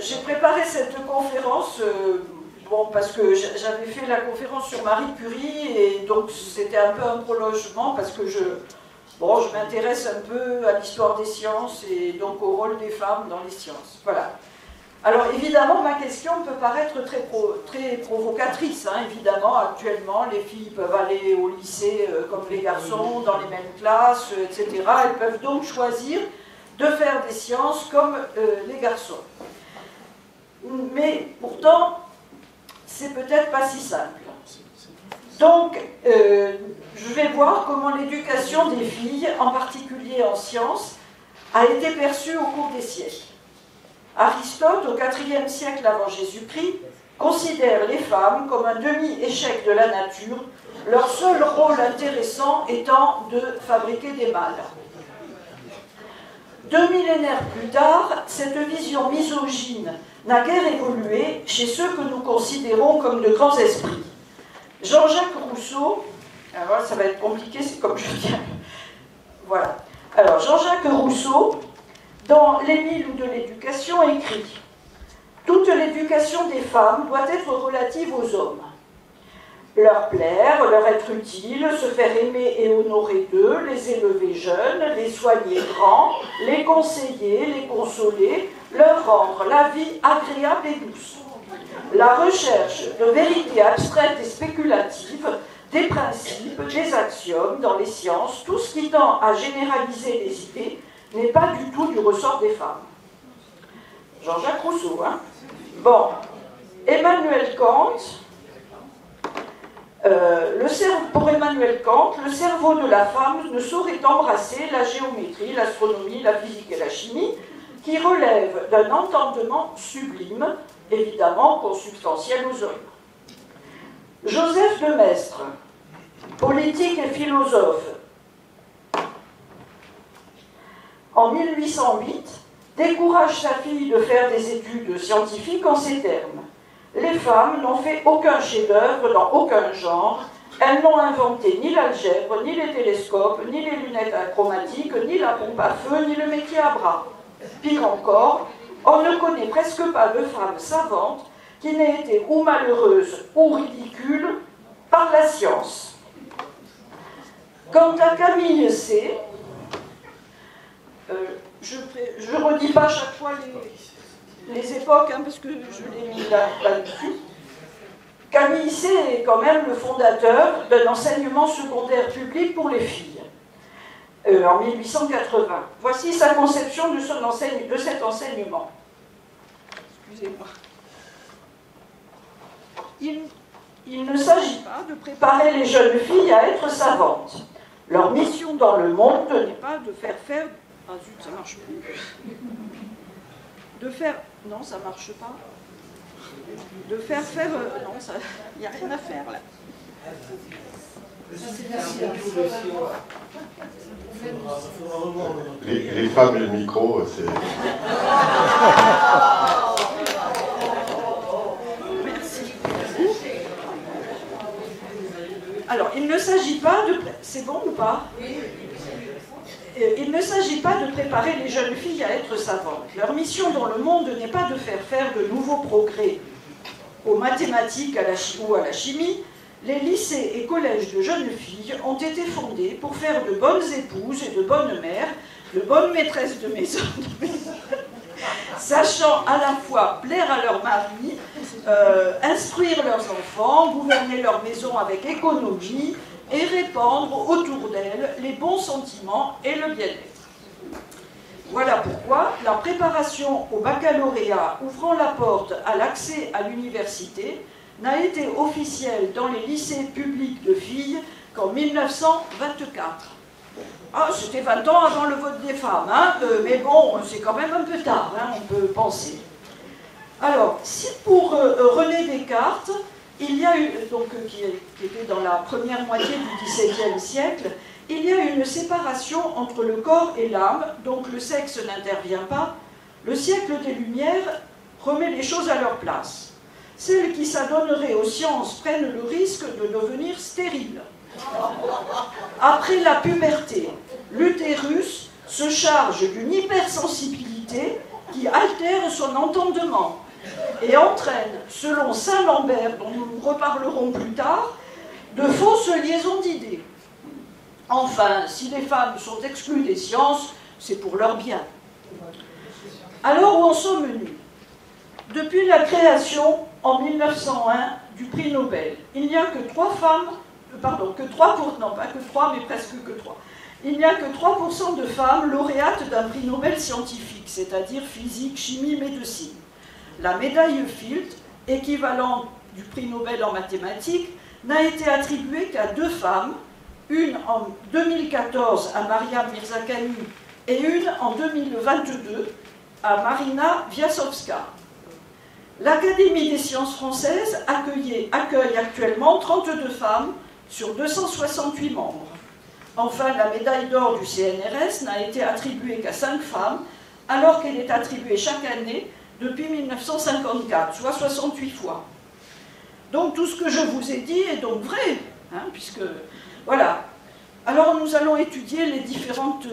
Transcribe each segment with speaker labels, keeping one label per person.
Speaker 1: j'ai préparé cette conférence bon, parce que j'avais fait la conférence sur Marie Curie et donc c'était un peu un prolongement parce que je m'intéresse un peu à l'histoire des sciences et donc au rôle des femmes dans les sciences. Voilà. Alors évidemment, ma question peut paraître très provocatrice. Hein. Évidemment, actuellement, les filles peuvent aller au lycée comme les garçons, dans les mêmes classes, etc. Elles peuvent donc choisir de faire des sciences comme les garçons. Mais pourtant, c'est peut-être pas si simple. Donc, je vais voir comment l'éducation des filles, en particulier en sciences, a été perçue au cours des siècles. Aristote, au IVe siècle avant Jésus-Christ, considère les femmes comme un demi-échec de la nature, leur seul rôle intéressant étant de fabriquer des mâles. 2 millénaires plus tard, cette vision misogyne n'a guère évolué chez ceux que nous considérons comme de grands esprits. Jean-Jacques Rousseau, alors ça va être compliqué, c'est comme je viens. Voilà. Alors, Jean-Jacques Rousseau, dans l'Émile ou de l'éducation, écrit « Toute l'éducation des femmes doit être relative aux hommes. Leur plaire, leur être utile, se faire aimer et honorer d'eux, les élever jeunes, les soigner grands, les conseiller, les consoler, leur rendre la vie agréable et douce. La recherche de vérités abstraites et spéculatives, des principes, des axiomes dans les sciences, tout ce qui tend à généraliser les idées, n'est pas du tout du ressort des femmes. » Jean-Jacques Rousseau, hein. Bon, Emmanuel Kant, pour Emmanuel Kant, le cerveau de la femme ne saurait embrasser la géométrie, l'astronomie, la physique et la chimie, qui relèvent d'un entendement sublime, évidemment consubstantiel aux hommes. Joseph de Maistre, politique et philosophe, en 1808, décourage sa fille de faire des études scientifiques en ces termes. Les femmes n'ont fait aucun chef-d'œuvre dans aucun genre. Elles n'ont inventé ni l'algèbre, ni les télescopes, ni les lunettes achromatiques, ni la pompe à feu, ni le métier à bras. Pire encore, on ne connaît presque pas de femme savante qui n'ait été ou malheureuse ou ridicule par la science. Quant à Camille C., je ne redis pas chaque fois les époques, hein, parce que je l'ai mis là-dessus. Camille C. est quand même le fondateur d'un enseignement secondaire public pour les filles, en 1880. Voici sa conception de cet enseignement. Excusez-moi. Il ne s'agit pas de préparer les jeunes filles à être savantes. Leur mission dans le monde n'est pas de faire faire... Ah zut, ça marche plus. De faire... Non, ça marche pas. De faire faire... Non, il n'y a rien à faire là.
Speaker 2: Les femmes et le micro, c'est...
Speaker 1: Merci. Alors, il ne s'agit pas de... C'est bon ou pas? Il ne s'agit pas de préparer les jeunes filles à être savantes. Leur mission dans le monde n'est pas de faire de nouveaux progrès aux mathématiques ou à la chimie. Les lycées et collèges de jeunes filles ont été fondés pour faire de bonnes épouses et de bonnes mères, de bonnes maîtresses de maison, sachant à la fois plaire à leur mari, instruire leurs enfants, gouverner leur maison avec économie, et répandre autour d'elles les bons sentiments et le bien-être. Voilà pourquoi la préparation au baccalauréat ouvrant la porte à l'accès à l'université n'a été officielle dans les lycées publics de filles qu'en 1924. Ah, c'était 20 ans avant le vote des femmes, hein, mais bon, c'est quand même un peu tard, hein, on peut penser. Alors, si pour René Descartes, il y a eu, donc, qui était dans la première moitié du XVIIe siècle, il y a une séparation entre le corps et l'âme, donc le sexe n'intervient pas. Le siècle des Lumières remet les choses à leur place. Celles qui s'adonneraient aux sciences prennent le risque de devenir stériles. Après la puberté, l'utérus se charge d'une hypersensibilité qui altère son entendement et entraîne, selon Saint-Lambert, dont nous reparlerons plus tard, de fausses liaisons d'idées. Enfin, si les femmes sont exclues des sciences, c'est pour leur bien. Alors, où en sommes-nous? Depuis la création, en 1901, du prix Nobel, il n'y a que 3 femmes, non pas que 3, mais presque que 3. Il n'y a que 3% de femmes lauréates d'un prix Nobel scientifique, c'est-à-dire physique, chimie, médecine. La médaille Fields, équivalent du prix Nobel en mathématiques, n'a été attribuée qu'à 2 femmes, une en 2014 à Maria Mirzakhani et une en 2022 à Marina Viasowska. L'Académie des sciences françaises accueille actuellement 32 femmes sur 268 membres. Enfin, la médaille d'or du CNRS n'a été attribuée qu'à 5 femmes, alors qu'elle est attribuée chaque année depuis 1954, soit 68 fois. Donc tout ce que je vous ai dit est donc vrai, hein, puisque, voilà. Alors nous allons étudier les différentes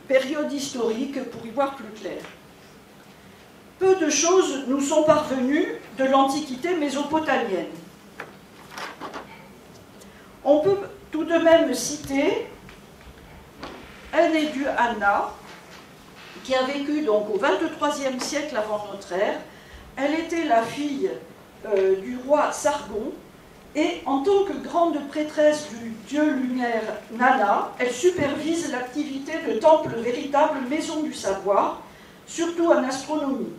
Speaker 1: périodes historiques pour y voir plus clair. Peu de choses nous sont parvenues de l'Antiquité mésopotamienne. On peut tout de même citer Enhedu Anna, qui a vécu donc au XXIIIe siècle avant notre ère. Elle était la fille du roi Sargon, et en tant que grande prêtresse du dieu lunaire Nana, elle supervise l'activité de temple véritable maison du savoir, surtout en astronomie.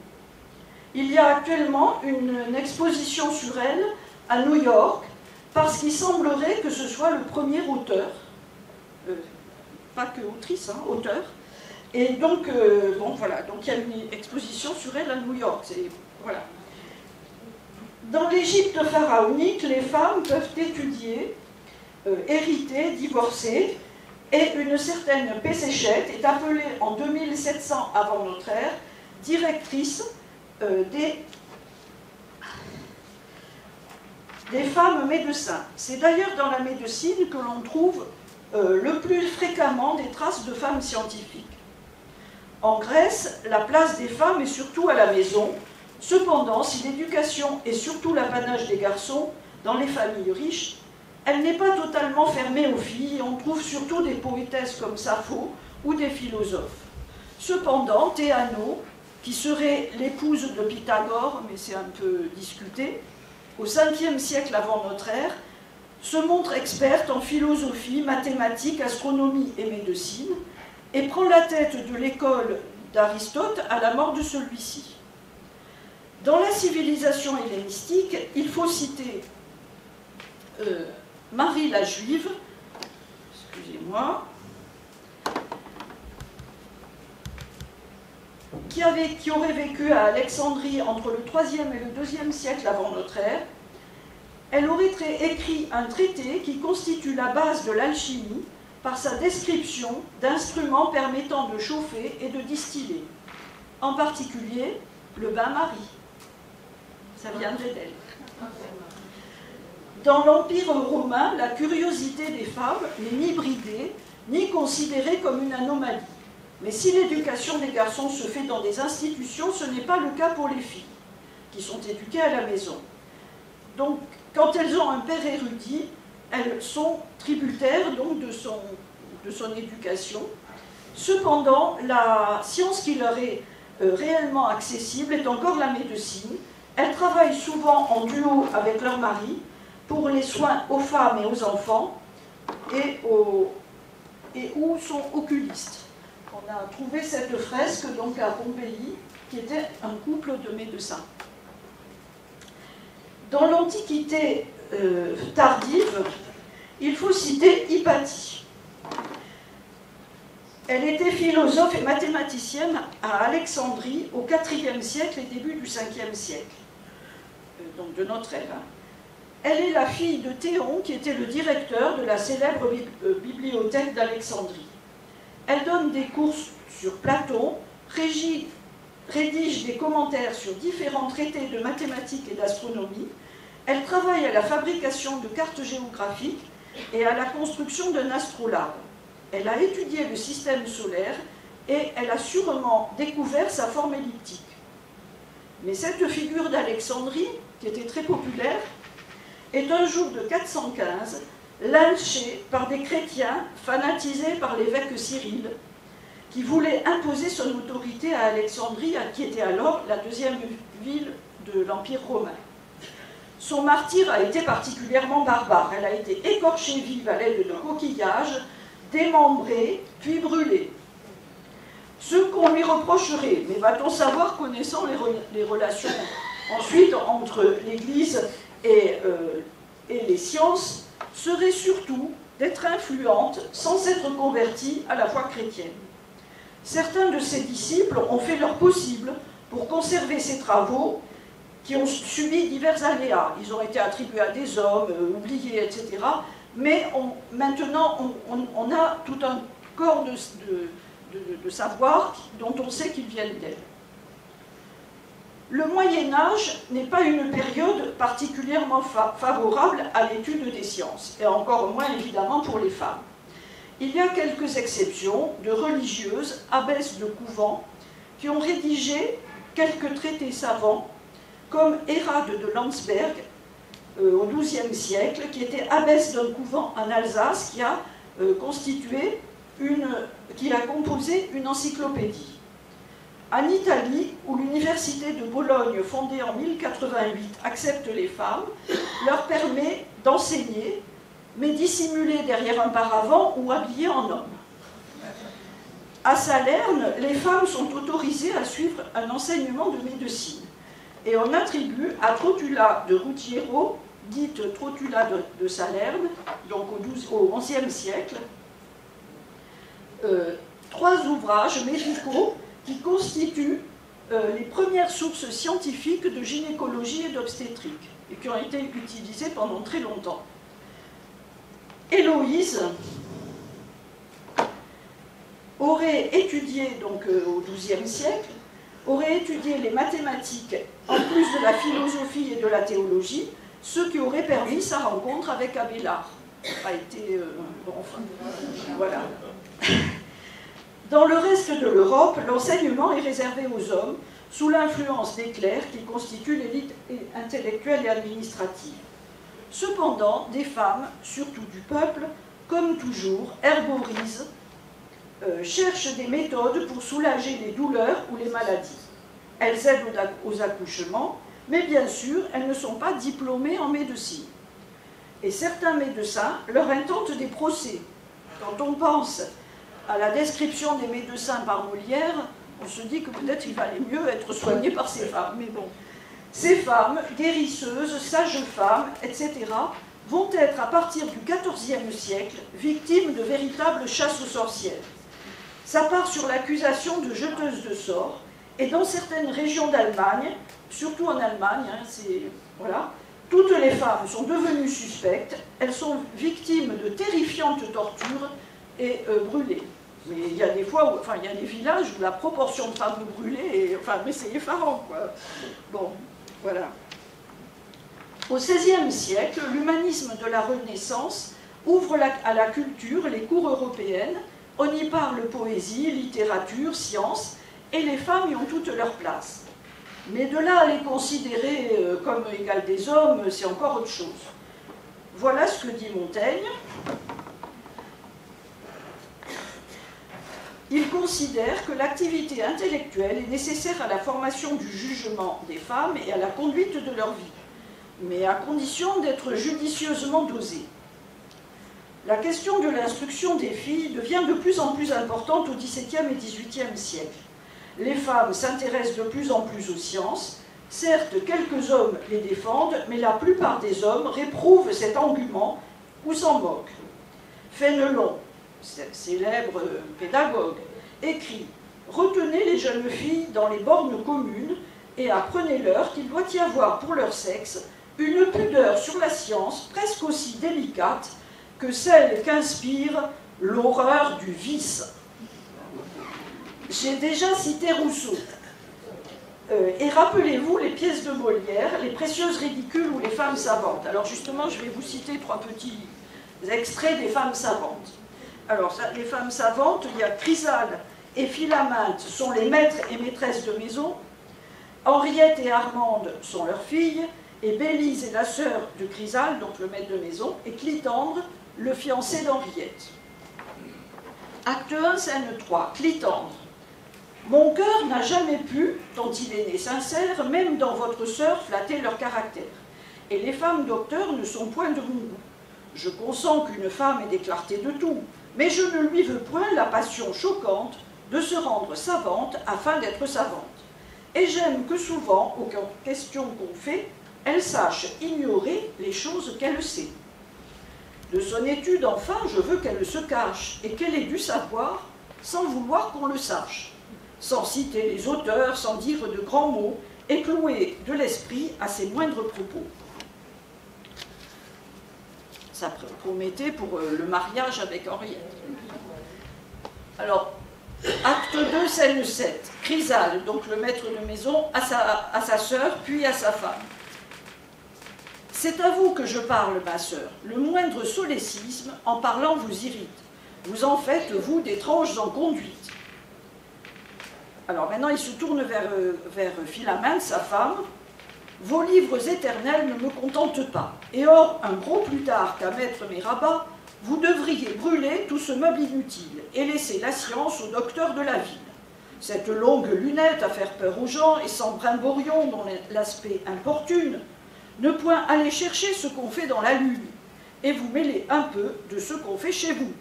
Speaker 1: Il y a actuellement une exposition sur elle à New York, parce qu'il semblerait que ce soit le premier auteur, pas que autrice, hein, auteur. Et donc, bon, voilà, donc il y a une exposition sur elle à New York. Voilà. Dans l'Égypte pharaonique, les femmes peuvent étudier, hériter, divorcer, et une certaine Péséchette est appelée en 2700 avant notre ère directrice des femmes médecins. C'est d'ailleurs dans la médecine que l'on trouve le plus fréquemment des traces de femmes scientifiques. En Grèce, la place des femmes est surtout à la maison. Cependant, si l'éducation est surtout l'apanage des garçons dans les familles riches, elle n'est pas totalement fermée aux filles, et on trouve surtout des poétesses comme Sappho ou des philosophes. Cependant, Théano, qui serait l'épouse de Pythagore, mais c'est un peu discuté, au 5e siècle avant notre ère, se montre experte en philosophie, mathématiques, astronomie et médecine, et prend la tête de l'école d'Aristote à la mort de celui-ci. Dans la civilisation hellénistique, il faut citer Marie la Juive, excusez-moi, qui aurait vécu à Alexandrie entre le 3e et le 2e siècle avant notre ère. Elle aurait écrit un traité qui constitue la base de l'alchimie par sa description d'instruments permettant de chauffer et de distiller, en particulier le bain-marie. Ça viendrait d'elle. Dans l'Empire romain, la curiosité des femmes n'est ni bridée, ni considérée comme une anomalie. Mais si l'éducation des garçons se fait dans des institutions, ce n'est pas le cas pour les filles, qui sont éduquées à la maison. Donc, quand elles ont un père érudit, elles sont tributaires donc, de son éducation. Cependant, la science qui leur est réellement accessible est encore la médecine. Elles travaillent souvent en duo avec leur mari pour les soins aux femmes et aux enfants et ou sont oculistes. On a trouvé cette fresque donc à Pompéi qui était un couple de médecins. Dans l'Antiquité tardive, il faut citer Hypatie. Elle était philosophe et mathématicienne à Alexandrie au IVe siècle et début du Ve siècle, donc de notre ère. Elle est la fille de Théon, qui était le directeur de la célèbre bibliothèque d'Alexandrie. Elle donne des cours sur Platon, rédige des commentaires sur différents traités de mathématiques et d'astronomie. Elle travaille à la fabrication de cartes géographiques et à la construction d'un astrolabe. Elle a étudié le système solaire et elle a sûrement découvert sa forme elliptique. Mais cette figure d'Alexandrie, qui était très populaire, est un jour de 415 lynchée par des chrétiens fanatisés par l'évêque Cyril, qui voulait imposer son autorité à Alexandrie, qui était alors la deuxième ville de l'Empire romain. Son martyre a été particulièrement barbare. Elle a été écorchée vive à l'aide de coquillages, démembrée, puis brûlée. Ce qu'on lui reprocherait, mais va-t-on savoir, connaissant les relations ensuite entre l'Église et les sciences, serait surtout d'être influente sans s'être convertie à la foi chrétienne. Certains de ses disciples ont fait leur possible pour conserver ses travaux qui ont subi divers aléas. Ils ont été attribués à des hommes, oubliés, etc. Mais maintenant, on a tout un corps de savoir dont on sait qu'ils viennent d'elle. Le Moyen-Âge n'est pas une période particulièrement favorable à l'étude des sciences, et encore moins évidemment pour les femmes. Il y a quelques exceptions de religieuses, abbesses de couvent, qui ont rédigé quelques traités savants, comme Hérade de Landsberg, au XIIe siècle, qui était abbesse d'un couvent en Alsace, qui a composé une encyclopédie. En Italie, où l'université de Bologne, fondée en 1088, accepte les femmes, leur permet d'enseigner, mais dissimulées derrière un paravent ou habillées en homme. À Salerne, les femmes sont autorisées à suivre un enseignement de médecine. Et on attribue à Trotula de Ruggiero, dite Trotula de Salerne, donc au XIe siècle, 3 ouvrages médicaux qui constituent les premières sources scientifiques de gynécologie et d'obstétrique, et qui ont été utilisées pendant très longtemps. Héloïse aurait étudié, donc au XIIe siècle, aurait étudié les mathématiques en plus de la philosophie et de la théologie, ce qui aurait permis sa rencontre avec Abélard. A été, bon, enfin, voilà. Dans le reste de l'Europe, l'enseignement est réservé aux hommes, sous l'influence des clercs qui constituent l'élite intellectuelle et administrative. Cependant, des femmes, surtout du peuple, comme toujours, herborisent, cherchent des méthodes pour soulager les douleurs ou les maladies. Elles aident aux accouchements, mais bien sûr, elles ne sont pas diplômées en médecine. Et certains médecins leur intentent des procès. Quand on pense à la description des médecins par Molière, on se dit que peut-être il valait mieux être soigné par ces femmes. Mais bon, ces femmes, guérisseuses, sages-femmes, etc., vont être, à partir du XIVe siècle, victimes de véritables chasses aux sorcières. Ça part sur l'accusation de jeteuses de sorts, et dans certaines régions d'Allemagne, surtout en Allemagne, voilà, toutes les femmes sont devenues suspectes, elles sont victimes de terrifiantes tortures et brûlées. Mais il y a des fois, où, enfin, il y a des villages où la proportion de femmes brûlées, enfin, mais c'est effarant, quoi. Bon, voilà. Au XVIe siècle, l'humanisme de la Renaissance ouvre à la culture les cours européennes. On y parle poésie, littérature, sciences, et les femmes y ont toute leur place. Mais de là à les considérer comme égales des hommes, c'est encore autre chose. Voilà ce que dit Montaigne. Il considère que l'activité intellectuelle est nécessaire à la formation du jugement des femmes et à la conduite de leur vie, mais à condition d'être judicieusement dosée. La question de l'instruction des filles devient de plus en plus importante au XVIIe et XVIIIe siècle. Les femmes s'intéressent de plus en plus aux sciences. Certes, quelques hommes les défendent, mais la plupart des hommes réprouvent cet engouement ou s'en moquent. Fénelon, célèbre pédagogue, écrit « Retenez les jeunes filles dans les bornes communes et apprenez-leur qu'il doit y avoir pour leur sexe une pudeur sur la science presque aussi délicate que celle qu'inspire l'horreur du vice. » J'ai déjà cité Rousseau. Et rappelez-vous les pièces de Molière, Les Précieuses ridicules ou Les femmes savantes. Alors justement, je vais vous citer 3 petits extraits des femmes savantes. Alors, ça, les femmes savantes, il y a Chrysale et Philaminte sont les maîtres et maîtresses de maison, Henriette et Armande sont leurs filles, et Bélise est la sœur de Chrysale, donc le maître de maison, et Clitandre, le fiancé d'Henriette. Acte 1, scène 3, Clitandre. Mon cœur n'a jamais pu, tant il est né sincère, même dans votre sœur, flatter leur caractère. Et les femmes docteurs ne sont point de mon goût. Je consens qu'une femme ait des clartés de tout, mais je ne lui veux point la passion choquante de se rendre savante afin d'être savante. Et j'aime que souvent, aux questions qu'on fait, elle sache ignorer les choses qu'elle sait. De son étude, enfin, je veux qu'elle se cache et qu'elle ait du savoir sans vouloir qu'on le sache, sans citer les auteurs, sans dire de grands mots, et clouer de l'esprit à ses moindres propos. Ça promettait pour le mariage avec Henriette. Alors, acte 2, scène 7. Chrysale, donc le maître de maison, à sa sœur, puis à sa femme. C'est à vous que je parle, ma sœur. Le moindre solécisme, en parlant, vous irrite. Vous en faites, vous, d'étranges en conduite. Alors maintenant, il se tourne vers Philaminte, sa femme. Vos livres éternels ne me contentent pas. Et or, un gros plus tard qu'à mettre mes rabats, vous devriez brûler tout ce meuble inutile et laisser la science au docteur de la ville. Cette longue lunette à faire peur aux gens et sans brimborion dont l'aspect importune, ne point aller chercher ce qu'on fait dans la lune et vous mêler un peu de ce qu'on fait chez vous,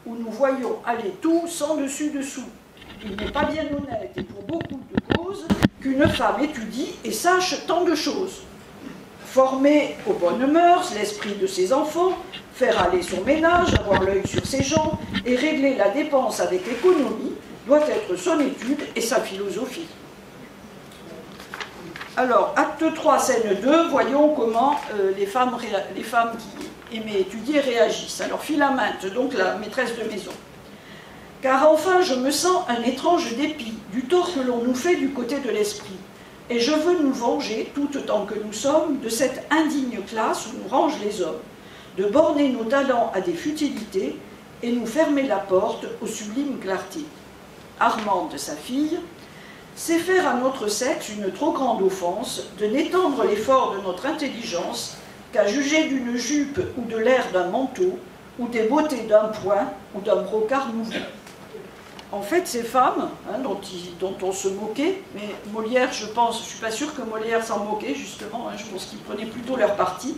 Speaker 1: où nous voyons aller tout sans dessus-dessous. Il n'est pas bien honnête et pour beaucoup de causes qu'une femme étudie et sache tant de choses. Former aux bonnes mœurs l'esprit de ses enfants, faire aller son ménage, avoir l'œil sur ses gens et régler la dépense avec économie doit être son étude et sa philosophie. Alors, acte 3, scène 2, voyons comment les femmes qui aimaient étudier réagissent. Alors, Philaminte, donc la maîtresse de maison. Car enfin, je me sens un étrange dépit du tort que l'on nous fait du côté de l'esprit. Et je veux nous venger, tout autant que nous sommes, de cette indigne classe où nous rangent les hommes, de borner nos talents à des futilités et nous fermer la porte aux sublimes clartés. Armande, sa fille, c'est faire à notre sexe une trop grande offense de n'étendre l'effort de notre intelligence qu'à juger d'une jupe ou de l'air d'un manteau ou des beautés d'un point ou d'un brocart nouveau. En fait, ces femmes, dont on se moquait, mais Molière, je suis pas sûre que Molière s'en moquait, justement, je pense qu'il prenait plutôt leur parti,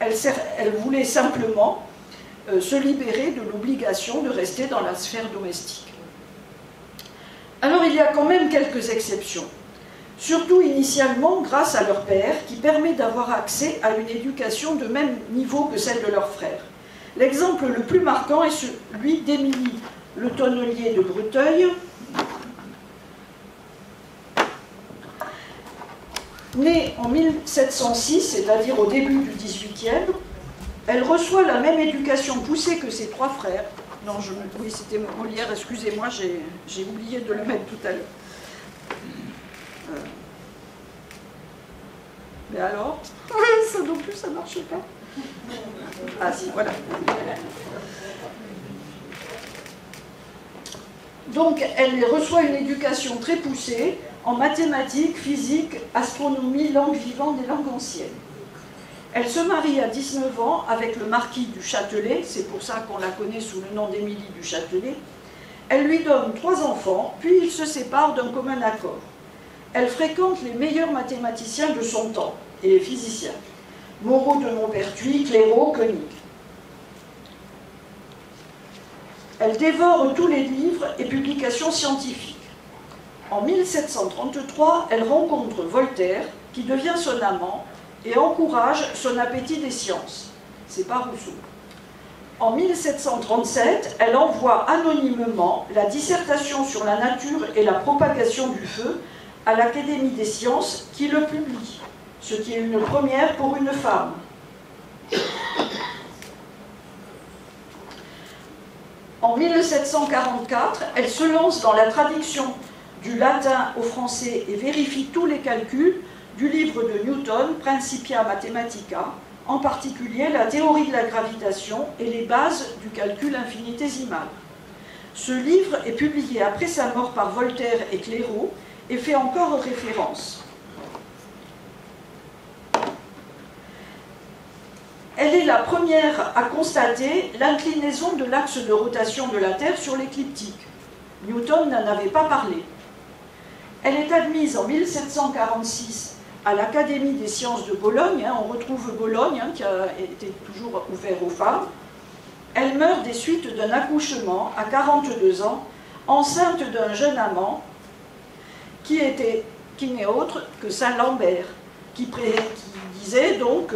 Speaker 1: elles voulaient simplement se libérer de l'obligation de rester dans la sphère domestique. Alors, il y a quand même quelques exceptions, surtout initialement grâce à leur père, qui permet d'avoir accès à une éducation de même niveau que celle de leurs frères. L'exemple le plus marquant est celui d'Émilie Le Tonnelier de Breteuil, née en 1706, c'est-à-dire au début du XVIIIe, elle reçoit la même éducation poussée que ses trois frères. Non, oui, c'était Molière, excusez-moi, j'ai oublié de le mettre tout à l'heure. Mais alors, ça non plus, ça ne marche pas. Ah si, voilà. Donc, elle reçoit une éducation très poussée en mathématiques, physique, astronomie, langue vivante et langue ancienne. Elle se marie à 19 ans avec le marquis du Châtelet, c'est pour ça qu'on la connaît sous le nom d'Émilie du Châtelet. Elle lui donne 3 enfants, puis ils se séparent d'un commun accord. Elle fréquente les meilleurs mathématiciens de son temps et les physiciens. Moreau de Maupertuis, Clairaut, Koenig. Elle dévore tous les livres et publications scientifiques. En 1733, elle rencontre Voltaire, qui devient son amant, et encourage son appétit des sciences. C'est pas Rousseau. En 1737, elle envoie anonymement la dissertation sur la nature et la propagation du feu à l'Académie des sciences, qui le publie, ce qui est une première pour une femme. En 1744, elle se lance dans la traduction du latin au français et vérifie tous les calculs du livre de Newton, Principia Mathematica, en particulier la théorie de la gravitation et les bases du calcul infinitésimal. Ce livre est publié après sa mort par Voltaire et Clairaut et fait encore référence. Elle est la première à constater l'inclinaison de l'axe de rotation de la Terre sur l'écliptique. Newton n'en avait pas parlé. Elle est admise en 1746 à l'Académie des sciences de Bologne. On retrouve Bologne, qui a été toujours ouvert aux femmes. Elle meurt des suites d'un accouchement à 42 ans, enceinte d'un jeune amant qui n'est autre que Saint Lambert, qui disait donc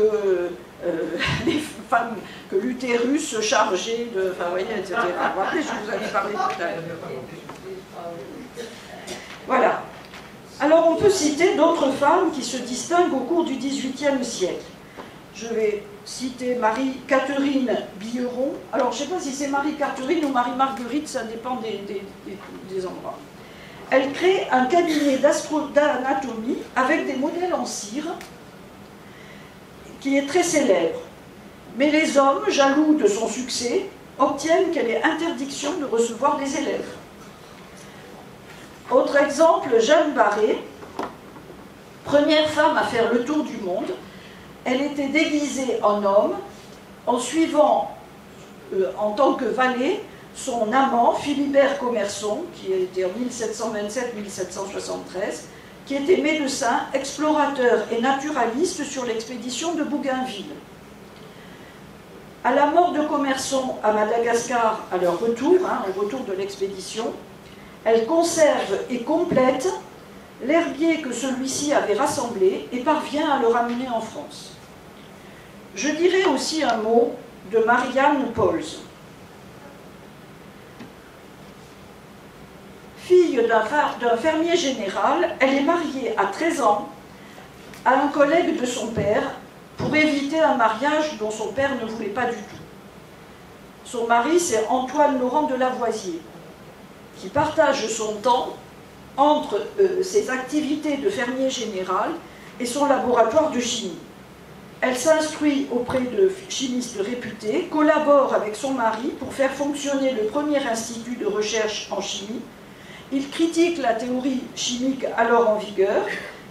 Speaker 1: les femmes, que l'utérus chargé de... Enfin, vous voyez, etc. Vous vous rappelez, je vous avais parlé tout à l'heure. Voilà. Alors, on peut citer d'autres femmes qui se distinguent au cours du XVIIIe siècle. Je vais citer Marie-Catherine Billeron. Alors, je ne sais pas si c'est Marie-Catherine ou Marie-Marguerite, ça dépend des endroits. Elle crée un cabinet d'anatomie avec des modèles en cire qui est très célèbre. Mais les hommes, jaloux de son succès, obtiennent qu'elle ait interdiction de recevoir des élèves. Autre exemple, Jeanne Barré, première femme à faire le tour du monde. Elle était déguisée en homme en suivant en tant que valet son amant Philibert Commerson, qui était en 1727-1773, qui était médecin, explorateur et naturaliste sur l'expédition de Bougainville. À la mort de Commerson à Madagascar, à leur retour, au retour de l'expédition, elle conserve et complète l'herbier que celui-ci avait rassemblé et parvient à le ramener en France. Je dirais aussi un mot de Marianne Pauls. Fille d'un fermier général, elle est mariée à 13 ans à un collègue de son père pour éviter un mariage dont son père ne voulait pas du tout. Son mari, c'est Antoine Laurent de Lavoisier, qui partage son temps entre ses activités de fermier général et son laboratoire de chimie. Elle s'instruit auprès de chimistes réputés, collabore avec son mari pour faire fonctionner le premier institut de recherche en chimie. Il critique la théorie chimique alors en vigueur,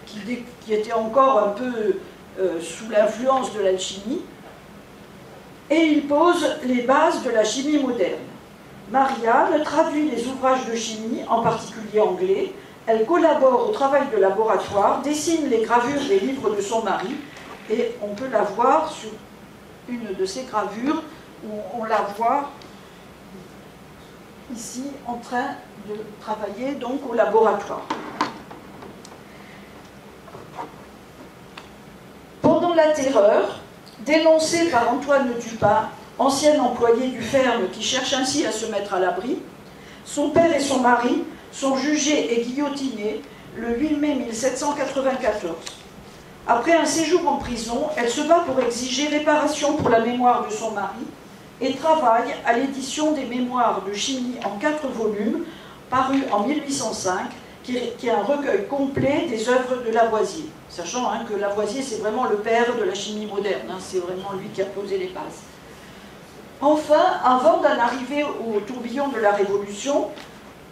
Speaker 1: qui était encore un peu sous l'influence de l'alchimie, et il pose les bases de la chimie moderne. Marianne traduit les ouvrages de chimie, en particulier anglais. Elle collabore au travail de laboratoire, dessine les gravures des livres de son mari, et on peut la voir sur une de ces gravures où on la voit ici en train de travailler donc au laboratoire. Pendant la Terreur, dénoncée par Antoine Dupin, ancien employé du ferme qui cherche ainsi à se mettre à l'abri, son père et son mari sont jugés et guillotinés le 8 mai 1794. Après un séjour en prison, elle se bat pour exiger réparation pour la mémoire de son mari et travaille à l'édition des mémoires de chimie en 4 volumes, parus en 1805, qui est un recueil complet des œuvres de Lavoisier. Sachant que Lavoisier, c'est vraiment le père de la chimie moderne, c'est vraiment lui qui a posé les bases. Enfin, avant d'en arriver au tourbillon de la Révolution,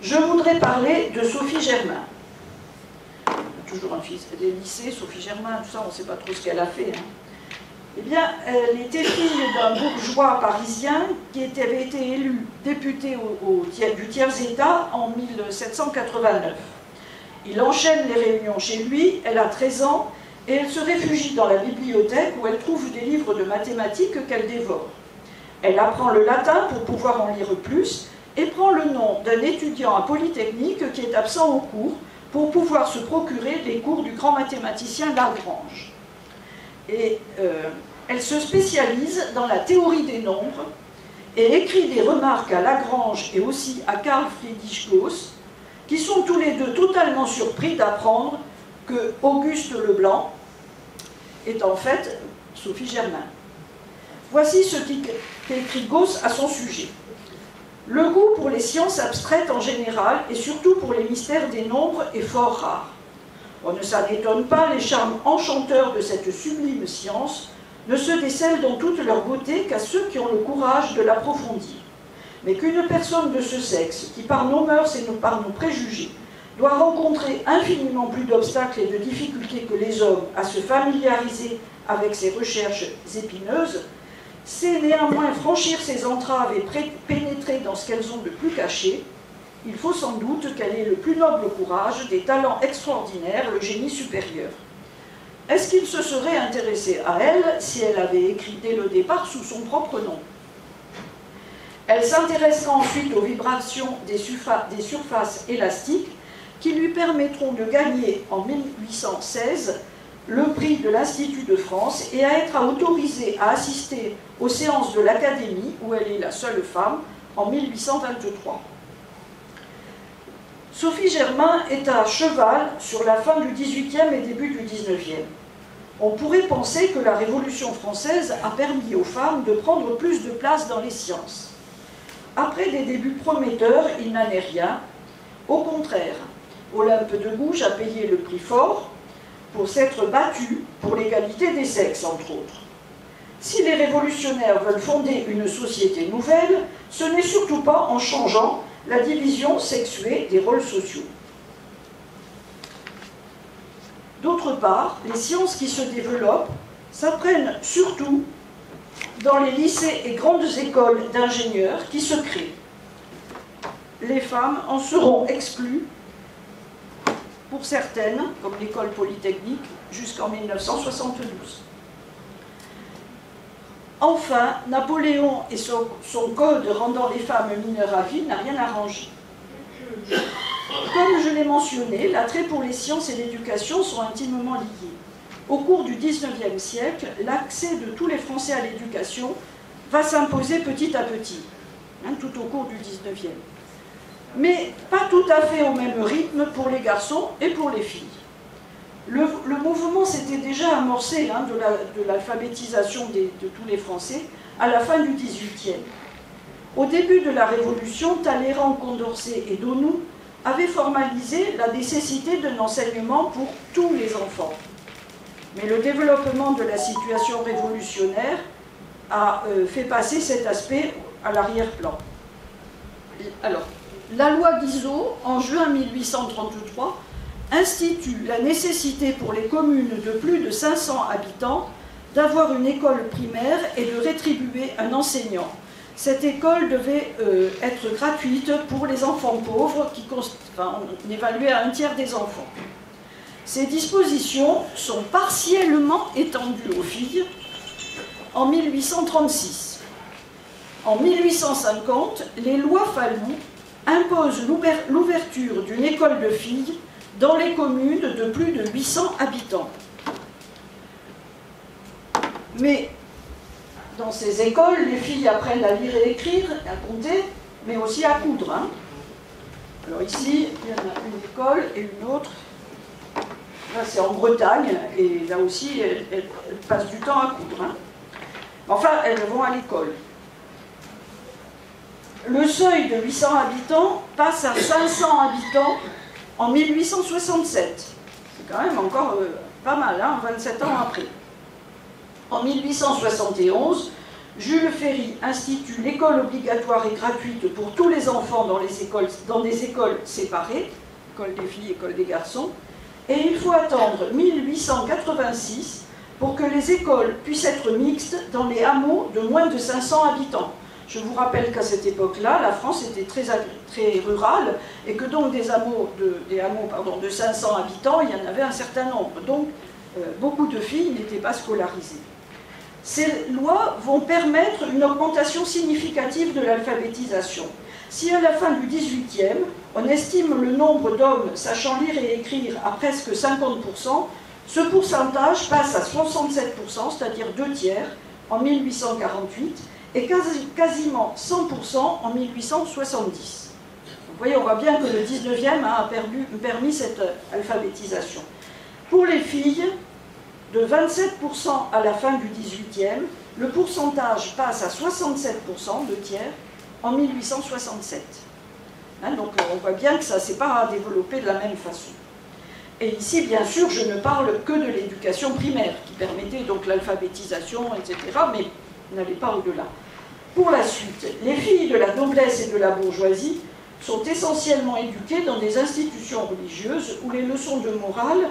Speaker 1: je voudrais parler de Sophie Germain. Toujours un fils des lycées, Sophie Germain, tout ça, on ne sait pas trop ce qu'elle a fait. Eh bien, elle était fille d'un bourgeois parisien qui avait été élu député du tiers-État en 1789. Il enchaîne les réunions chez lui, elle a 13 ans, et elle se réfugie dans la bibliothèque où elle trouve des livres de mathématiques qu'elle dévore. Elle apprend le latin pour pouvoir en lire plus, et prend le nom d'un étudiant à Polytechnique qui est absent au cours pour pouvoir se procurer les cours du grand mathématicien Lagrange. Et elle se spécialise dans la théorie des nombres et écrit des remarques à Lagrange et aussi à Carl Friedrich Gauss, qui sont tous les deux totalement surpris d'apprendre que Auguste Leblanc est en fait Sophie Germain. Voici ce qu'écrit Gauss à son sujet. Le goût pour les sciences abstraites en général et surtout pour les mystères des nombres est fort rare. On ne s'en étonne pas, les charmes enchanteurs de cette sublime science ne se décèlent dans toute leur beauté qu'à ceux qui ont le courage de l'approfondir. mais qu'une personne de ce sexe, qui par nos mœurs et par nos préjugés, doit rencontrer infiniment plus d'obstacles et de difficultés que les hommes à se familiariser avec ces recherches épineuses, c'est néanmoins franchir ces entraves et pénétrer dans ce qu'elles ont de plus caché. Il faut sans doute qu'elle ait le plus noble courage, des talents extraordinaires, le génie supérieur. Est-ce qu'il se serait intéressé à elle si elle avait écrit dès le départ sous son propre nom? Elle s'intéressera ensuite aux vibrations des surfaces élastiques qui lui permettront de gagner en 1816 le prix de l'Institut de France et à être autorisée à assister aux séances de l'Académie, où elle est la seule femme, en 1823. Sophie Germain est à cheval sur la fin du XVIIIe et début du XIXe. On pourrait penser que la Révolution française a permis aux femmes de prendre plus de place dans les sciences. Après des débuts prometteurs, il n'en est rien. Au contraire, Olympe de Gouges a payé le prix fort pour s'être battue pour l'égalité des sexes, entre autres. Si les révolutionnaires veulent fonder une société nouvelle, ce n'est surtout pas en changeant la division sexuée des rôles sociaux. D'autre part, les sciences qui se développent s'apprennent surtout dans les lycées et grandes écoles d'ingénieurs qui se créent. Les femmes en seront exclues, pour certaines, comme l'école polytechnique, jusqu'en 1972. Enfin, Napoléon et son code rendant les femmes mineures à vie n'a rien arrangé. Comme je l'ai mentionné, l'attrait pour les sciences et l'éducation sont intimement liés. Au cours du XIXe siècle, l'accès de tous les Français à l'éducation va s'imposer petit à petit, tout au cours du XIXe. Mais pas tout à fait au même rythme pour les garçons et pour les filles. Le mouvement s'était déjà amorcé de l'alphabétisation de tous les Français à la fin du XVIIIe. Au début de la Révolution, Talleyrand, Condorcet et Donoux avaient formalisé la nécessité d'un enseignement pour tous les enfants. Mais le développement de la situation révolutionnaire a fait passer cet aspect à l'arrière-plan. Alors, la loi Guizot, en juin 1833, institue la nécessité pour les communes de plus de 500 habitants d'avoir une école primaire et de rétribuer un enseignant. Cette école devait être gratuite pour les enfants pauvres, on évaluait à un tiers des enfants. Ces dispositions sont partiellement étendues aux filles en 1836. En 1850, les lois Fallou imposent l'ouverture d'une école de filles dans les communes de plus de 800 habitants. Mais dans ces écoles, les filles apprennent à lire et écrire, à compter, mais aussi à coudre. Alors ici, il y en a une école et une autre. Là, c'est en Bretagne, et là aussi, elles passent du temps à coudre. Enfin, elles vont à l'école. Le seuil de 800 habitants passe à 500 habitants en 1867. C'est quand même encore pas mal, 27 ans après. En 1871, Jules Ferry institue l'école obligatoire et gratuite pour tous les enfants dans des écoles séparées, école des filles, école des garçons, et il faut attendre 1886 pour que les écoles puissent être mixtes dans les hameaux de moins de 500 habitants. Je vous rappelle qu'à cette époque-là, la France était très rurale et que donc des hameaux de 500 habitants, il y en avait un certain nombre. Donc, beaucoup de filles n'étaient pas scolarisées. Ces lois vont permettre une augmentation significative de l'alphabétisation. Si à la fin du XVIIIe, on estime le nombre d'hommes sachant lire et écrire à presque 50%, ce pourcentage passe à 67%, c'est-à-dire 2 tiers, en 1848, et quasiment 100% en 1870. Vous voyez, on voit bien que le 19e a permis cette alphabétisation. Pour les filles, de 27% à la fin du 18e, le pourcentage passe à 67%, 2 tiers, en 1867. Donc on voit bien que ça ne s'est pas développé de la même façon. Et ici, bien sûr, je ne parle que de l'éducation primaire, qui permettait donc l'alphabétisation, etc., mais n'allez pas au-delà. Pour la suite, les filles de la noblesse et de la bourgeoisie sont essentiellement éduquées dans des institutions religieuses où les leçons de morale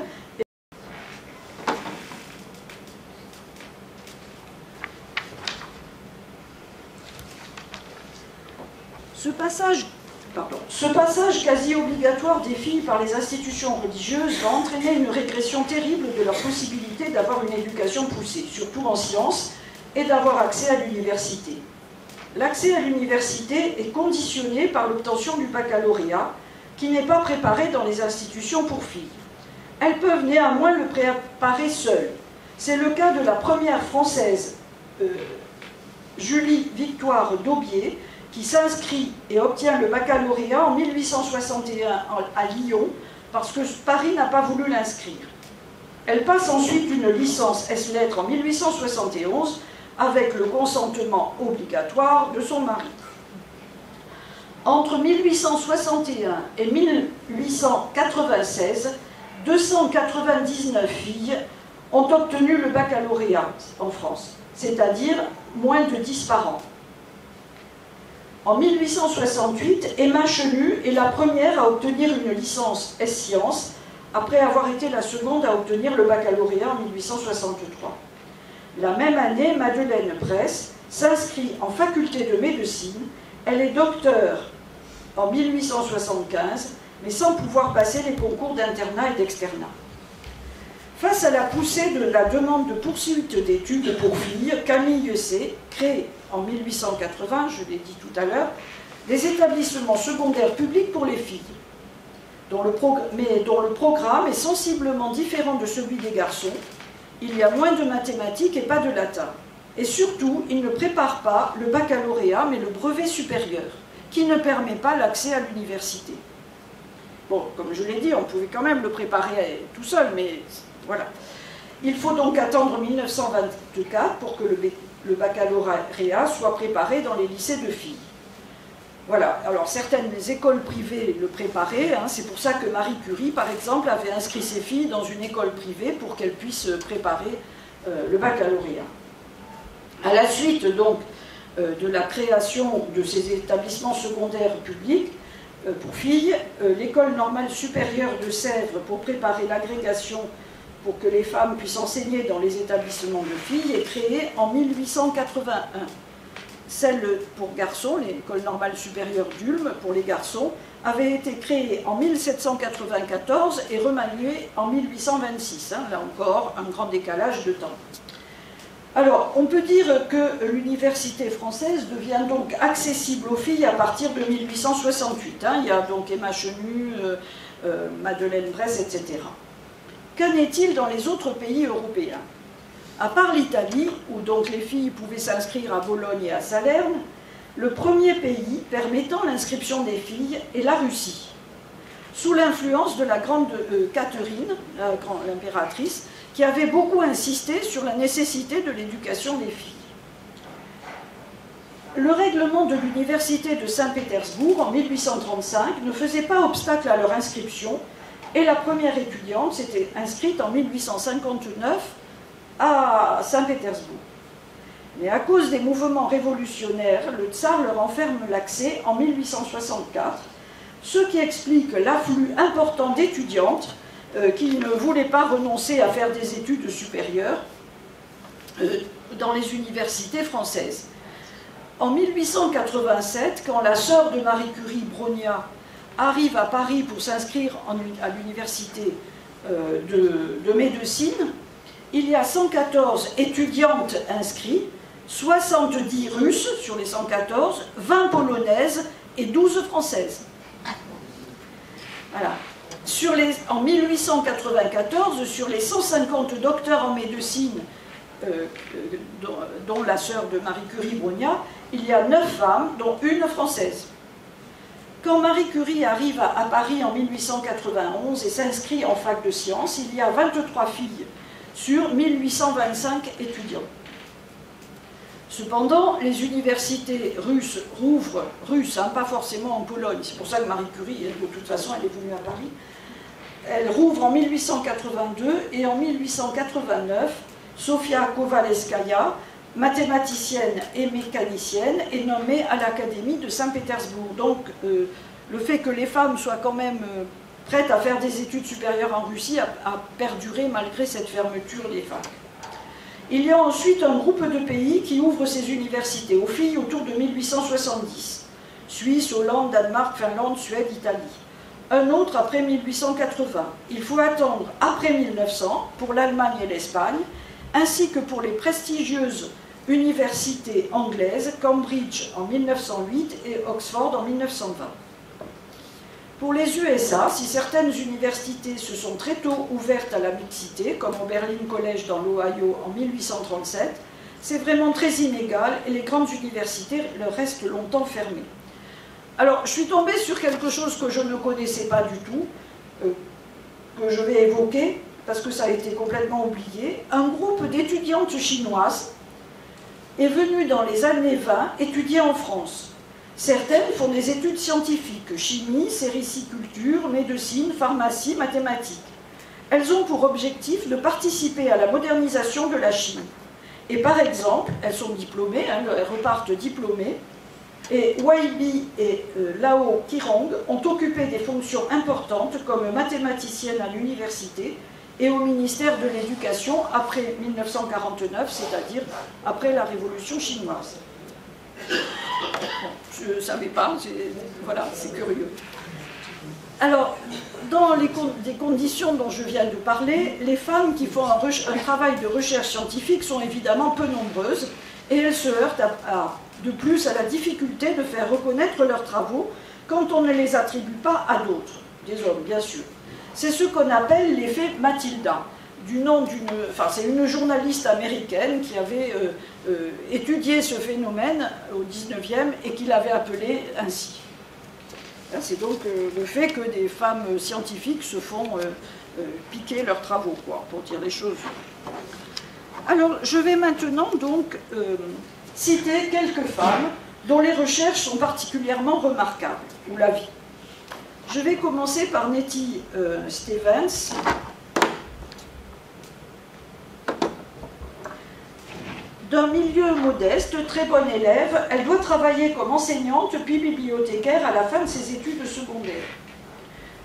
Speaker 1: Ce passage quasi obligatoire des filles par les institutions religieuses va entraîner une régression terrible de leur possibilité d'avoir une éducation poussée, surtout en sciences, et d'avoir accès à l'université. L'accès à l'université est conditionné par l'obtention du baccalauréat, qui n'est pas préparé dans les institutions pour filles. Elles peuvent néanmoins le préparer seules. C'est le cas de la première française, Julie Victoire d'Aubier, qui s'inscrit et obtient le baccalauréat en 1861 à Lyon, parce que Paris n'a pas voulu l'inscrire. Elle passe ensuite une licence S-Lettres en 1871, avec le consentement obligatoire de son mari. Entre 1861 et 1896, 299 filles ont obtenu le baccalauréat en France, c'est-à-dire moins de 10 par an. En 1868, Emma Chenu est la première à obtenir une licence S-Sciences, après avoir été la seconde à obtenir le baccalauréat en 1863. La même année, Madeleine Bresse s'inscrit en faculté de médecine. Elle est docteure en 1875, mais sans pouvoir passer les concours d'internat et d'externat. Face à la poussée de la demande de poursuite d'études pour filles, Camille Hessé crée en 1880, je l'ai dit tout à l'heure, des établissements secondaires publics pour les filles, dont le programme est sensiblement différent de celui des garçons. Il y a moins de mathématiques et pas de latin. Et surtout, il ne prépare pas le baccalauréat, mais le brevet supérieur, qui ne permet pas l'accès à l'université. Bon, comme je l'ai dit, on pouvait quand même le préparer tout seul, mais voilà. Il faut donc attendre 1924 pour que le baccalauréat soit préparé dans les lycées de filles. Voilà, alors certaines écoles privées le préparaient, hein, c'est pour ça que Marie Curie, par exemple, avait inscrit ses filles dans une école privée pour qu'elles puissent préparer le baccalauréat. À la suite, donc, de la création de ces établissements secondaires publics pour filles, l'école normale supérieure de Sèvres, pour préparer l'agrégation pour que les femmes puissent enseigner dans les établissements de filles, est créée en 1881. Celle pour garçons, l'école normale supérieure d'Ulm pour les garçons, avait été créée en 1794 et remaniée en 1826. Hein, là encore, un grand décalage de temps. Alors, on peut dire que l'université française devient donc accessible aux filles à partir de 1868. Hein, il y a donc Emma Chenu, Madeleine Bresse, etc. Qu'en est-il dans les autres pays européens? À part l'Italie, où donc les filles pouvaient s'inscrire à Bologne et à Salerne, le premier pays permettant l'inscription des filles est la Russie. Sous l'influence de la grande Catherine, l'impératrice, qui avait beaucoup insisté sur la nécessité de l'éducation des filles. Le règlement de l'université de Saint-Pétersbourg en 1835 ne faisait pas obstacle à leur inscription, et la première étudiante s'était inscrite en 1859 à Saint-Pétersbourg. Mais à cause des mouvements révolutionnaires, le tsar leur enferme l'accès en 1864, ce qui explique l'afflux important d'étudiantes qui ne voulaient pas renoncer à faire des études supérieures dans les universités françaises. En 1887, quand la sœur de Marie Curie, Bronia, arrive à Paris pour s'inscrire à l'université de médecine, il y a 114 étudiantes inscrites, 70 Russes sur les 114, 20 Polonaises et 12 Françaises. Voilà. En 1894, sur les 150 docteurs en médecine, dont la sœur de Marie Curie, Bronia, il y a 9 femmes, dont une Française. Quand Marie Curie arrive à Paris en 1891 et s'inscrit en fac de sciences, il y a 23 filles sur 1825 étudiants. Cependant, les universités russes rouvrent, hein, pas forcément en Pologne, c'est pour ça que Marie Curie, de toute façon, elle est venue à Paris. Elle rouvre en 1882 et en 1889, Sofia Kovalevskaya mathématicienne et mécanicienne, est nommée à l'Académie de Saint-Pétersbourg. Donc le fait que les femmes soient quand même prêtes à faire des études supérieures en Russie a perduré malgré cette fermeture des facs. Il y a ensuite un groupe de pays qui ouvrent ces universités aux filles autour de 1870. Suisse, Hollande, Danemark, Finlande, Suède, Italie. Un autre après 1880. Il faut attendre après 1900 pour l'Allemagne et l'Espagne, ainsi que pour les prestigieuses universités anglaises, Cambridge en 1908 et Oxford en 1920. Pour les USA, si certaines universités se sont très tôt ouvertes à la mixité, comme au Berlin College dans l'Ohio en 1837, c'est vraiment très inégal et les grandes universités leur restent longtemps fermées. Alors, je suis tombée sur quelque chose que je ne connaissais pas du tout, que je vais évoquer, parce que ça a été complètement oublié. Un groupe d'étudiantes chinoises est venu dans les années 20 étudier en France. Certaines font des études scientifiques, chimie, sériciculture, médecine, pharmacie, mathématiques. Elles ont pour objectif de participer à la modernisation de la Chine. Et par exemple, elles sont diplômées, elles repartent diplômées, et Wei Bi et Lao Qirong ont occupé des fonctions importantes comme mathématiciennes à l'université et au ministère de l'Éducation après 1949, c'est-à-dire après la Révolution chinoise. Bon, je ne savais pas, voilà, c'est curieux. Alors, dans des conditions dont je viens de parler, les femmes qui font un travail de recherche scientifique sont évidemment peu nombreuses et elles se heurtent de plus à la difficulté de faire reconnaître leurs travaux quand on ne les attribue pas à d'autres, des hommes bien sûr. C'est ce qu'on appelle l'effet Matilda, du nom d'une... Enfin, c'est une journaliste américaine qui avait étudié ce phénomène au 19e et qui l'avait appelé ainsi. C'est donc le fait que des femmes scientifiques se font piquer leurs travaux, quoi, pour dire les choses. Alors, je vais maintenant donc citer quelques femmes dont les recherches sont particulièrement remarquables, ou la vie. Je vais commencer par Nettie Stevens. D'un milieu modeste, très bonne élève, elle doit travailler comme enseignante puis bibliothécaire à la fin de ses études secondaires.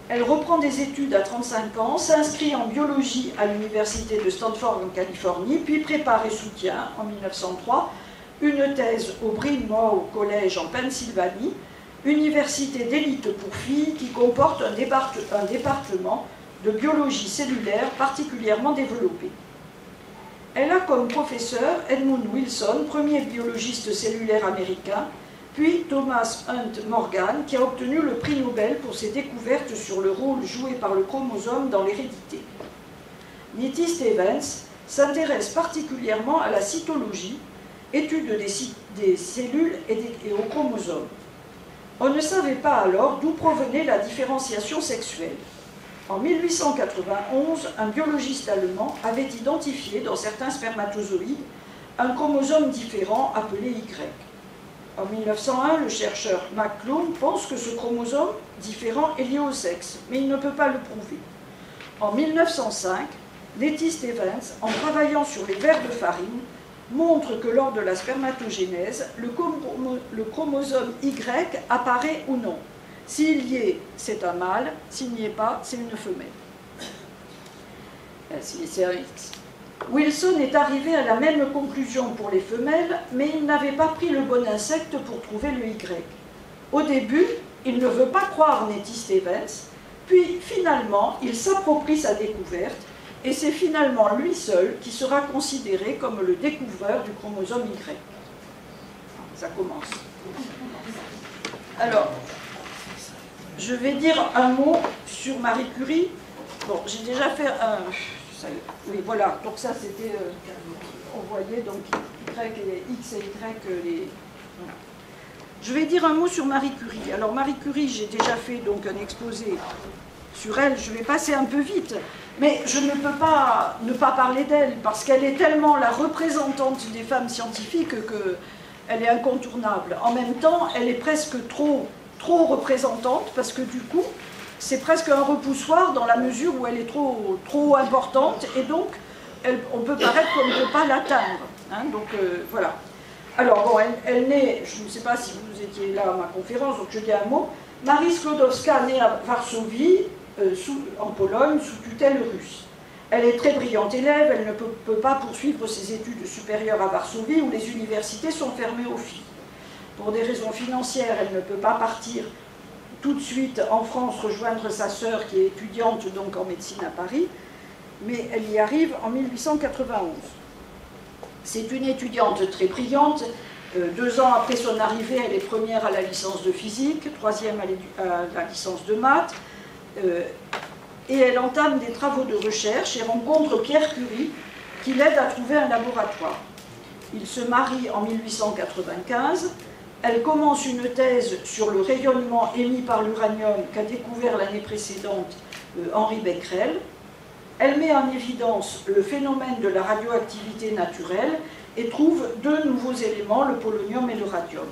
Speaker 1: Elle reprend des études à 35 ans, s'inscrit en biologie à l'université de Stanford en Californie, puis prépare et soutient, en 1903, une thèse au Bryn Mawr College en Pennsylvanie, université d'élite pour filles qui comporte un département de biologie cellulaire particulièrement développé. Elle a comme professeur Edmund Wilson, premier biologiste cellulaire américain, puis Thomas Hunt Morgan, qui a obtenu le prix Nobel pour ses découvertes sur le rôle joué par le chromosome dans l'hérédité. Nettie Stevens s'intéresse particulièrement à la cytologie, étude des cellules et aux chromosomes. On ne savait pas alors d'où provenait la différenciation sexuelle. En 1891, un biologiste allemand avait identifié dans certains spermatozoïdes un chromosome différent appelé Y. En 1901, le chercheur McClone pense que ce chromosome différent est lié au sexe, mais il ne peut pas le prouver. En 1905, Nettie Stevens, en travaillant sur les vers de farine, montre que lors de la spermatogénèse, le chromosome Y apparaît ou non. S'il y est, c'est un mâle, s'il n'y est pas, c'est une femelle. C'est un X. Wilson est arrivé à la même conclusion pour les femelles, mais il n'avait pas pris le bon insecte pour trouver le Y. Au début, il ne veut pas croire Nettie Stevens, puis finalement, il s'approprie sa découverte, et c'est finalement lui seul qui sera considéré comme le découvreur du chromosome Y. Ça commence. Alors, je vais dire un mot sur Marie Curie. Bon, j'ai déjà fait un... Oui, voilà, donc ça c'était... on voyait donc Y et X et Y, les... Voilà. Je vais dire un mot sur Marie Curie. Alors Marie Curie, j'ai déjà fait donc un exposé sur elle, je vais passer un peu vite, mais je ne peux pas ne pas parler d'elle, parce qu'elle est tellement la représentante des femmes scientifiques qu'elle est incontournable. En même temps, elle est presque trop représentante, parce que du coup, c'est presque un repoussoir dans la mesure où elle est trop importante, et donc on peut paraître qu'on ne peut pas l'atteindre. Hein, donc voilà. Alors bon, elle naît, je ne sais pas si vous étiez là à ma conférence, donc je dis un mot. Marie Sklodowska naît à Varsovie, en Pologne, sous tutelle russe. Elle est très brillante élève, elle ne peut pas poursuivre ses études supérieures à Varsovie où les universités sont fermées aux filles. Pour des raisons financières, elle ne peut pas partir tout de suite en France rejoindre sa sœur qui est étudiante donc en médecine à Paris, mais elle y arrive en 1891. C'est une étudiante très brillante. 2 ans après son arrivée, elle est première à la licence de physique, 3e à la licence de maths, et elle entame des travaux de recherche et rencontre Pierre Curie, qui l'aide à trouver un laboratoire. Ils se marient en 1895. Elle commence une thèse sur le rayonnement émis par l'uranium qu'a découvert l'année précédente Henri Becquerel. Elle met en évidence le phénomène de la radioactivité naturelle et trouve 2 nouveaux éléments, le polonium et le radium.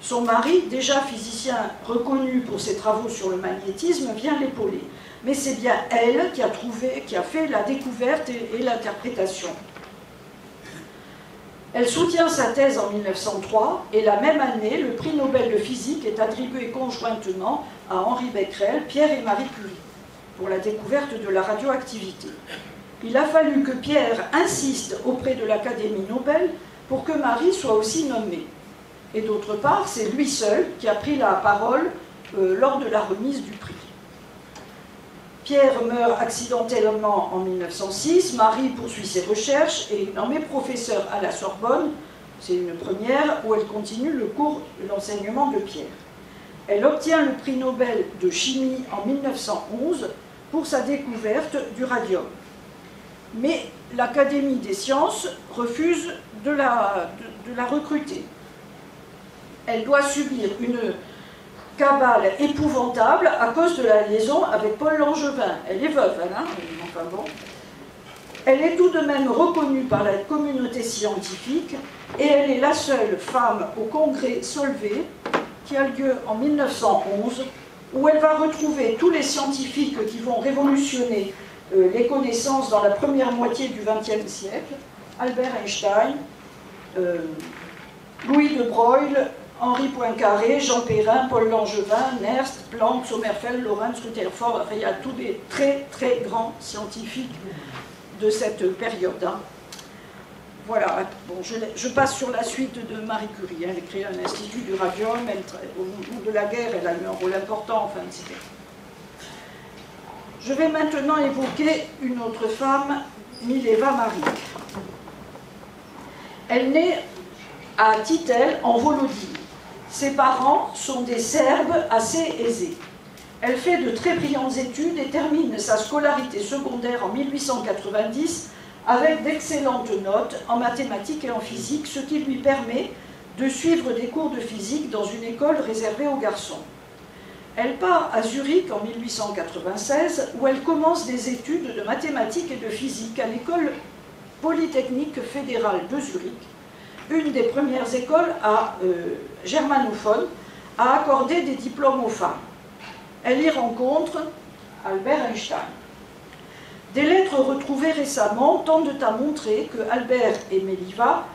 Speaker 1: Son mari, déjà physicien reconnu pour ses travaux sur le magnétisme, vient l'épauler. Mais c'est bien elle qui a fait la découverte et l'interprétation. Elle soutient sa thèse en 1903 et la même année, le prix Nobel de physique est attribué conjointement à Henri Becquerel, Pierre et Marie Curie pour la découverte de la radioactivité. Il a fallu que Pierre insiste auprès de l'Académie Nobel pour que Marie soit aussi nommée. Et d'autre part, c'est lui seul qui a pris la parole lors de la remise du prix. Pierre meurt accidentellement en 1906, Marie poursuit ses recherches et est nommée professeure à la Sorbonne, c'est une première, où elle continue le cours de l'enseignement de Pierre. Elle obtient le prix Nobel de chimie en 1911 pour sa découverte du radium. Mais l'Académie des sciences refuse de la recruter. Elle doit subir une cabale épouvantable à cause de la liaison avec Paul Langevin. Elle est veuve, elle, hein, enfin bon. Elle est tout de même reconnue par la communauté scientifique et elle est la seule femme au congrès Solvay qui a lieu en 1911, où elle va retrouver tous les scientifiques qui vont révolutionner les connaissances dans la première moitié du XXe siècle, Albert Einstein, Louis de Broglie, Henri Poincaré, Jean Perrin, Paul Langevin, Nernst, Planck, Sommerfeld, Lorentz, Rutherford, enfin, il y a tous des très très grands scientifiques de cette période. Hein. Voilà, bon, je passe sur la suite de Marie Curie. Elle a créé un institut du radium, au moment de la guerre, elle a eu un rôle important, enfin, etc. Je vais maintenant évoquer une autre femme, Mileva Maric. Elle naît à Titel, en Volodie. Ses parents sont des Serbes assez aisés. Elle fait de très brillantes études et termine sa scolarité secondaire en 1890 avec d'excellentes notes en mathématiques et en physique, ce qui lui permet de suivre des cours de physique dans une école réservée aux garçons. Elle part à Zurich en 1896, où elle commence des études de mathématiques et de physique à l'école polytechnique fédérale de Zurich, une des premières écoles germanophones à accorder des diplômes aux femmes. Elle y rencontre Albert Einstein. Des lettres retrouvées récemment tendent à montrer que Albert et Mileva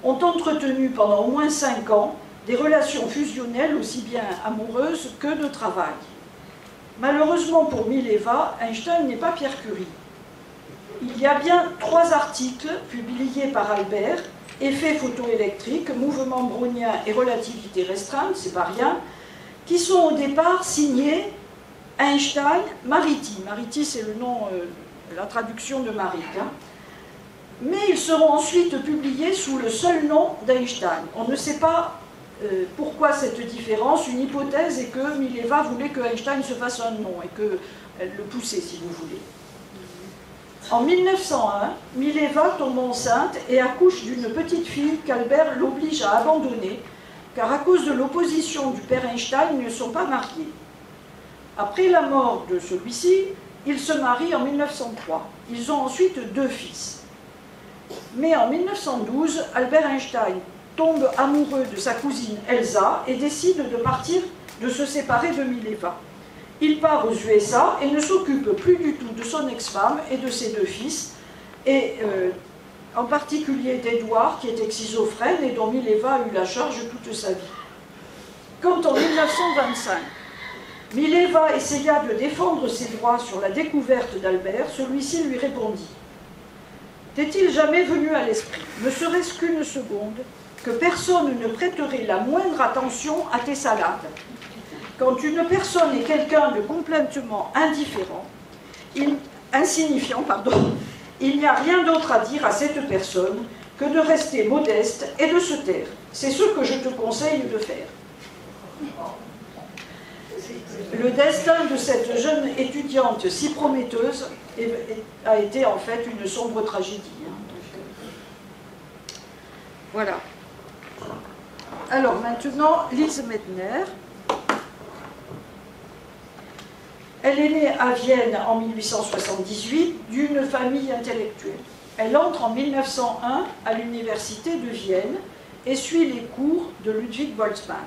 Speaker 1: ont entretenu pendant au moins 5 ans des relations fusionnelles aussi bien amoureuses que de travail. Malheureusement pour Mileva, Einstein n'est pas Pierre Curie. Il y a bien 3 articles publiés par Albert, Effet photoélectrique, mouvement brownien et relativité restreinte, c'est pas rien, qui sont au départ signés Einstein-Mariti. Mariti, c'est le nom, la traduction de Maric. Hein. Mais ils seront ensuite publiés sous le seul nom d'Einstein. On ne sait pas pourquoi cette différence. Une hypothèse est que Mileva voulait que Einstein se fasse un nom et qu'elle le poussait, si vous voulez. En 1901, Mileva tombe enceinte et accouche d'une petite fille qu'Albert l'oblige à abandonner, car à cause de l'opposition du père Einstein, ils ne sont pas mariés. Après la mort de celui-ci, ils se marient en 1903. Ils ont ensuite 2 fils. Mais en 1912, Albert Einstein tombe amoureux de sa cousine Elsa et décide de se séparer de Mileva. Il part aux USA et ne s'occupe plus du tout de son ex-femme et de ses 2 fils. Et en particulier d'Édouard, qui était schizophrène et dont Mileva a eu la charge toute sa vie. Quand en 1925, Mileva essaya de défendre ses droits sur la découverte d'Albert, celui-ci lui répondit « T'est-il jamais venu à l'esprit, ne serait-ce qu'une seconde, que personne ne prêterait la moindre attention à tes salades? Quand une personne est quelqu'un de complètement insignifiant, il n'y a rien d'autre à dire à cette personne que de rester modeste et de se taire. C'est ce que je te conseille de faire. » Le destin de cette jeune étudiante si prometteuse a été en fait une sombre tragédie. Voilà. Alors maintenant, Lise Meitner. Elle est née à Vienne en 1878 d'une famille intellectuelle. Elle entre en 1901 à l'université de Vienne et suit les cours de Ludwig Boltzmann.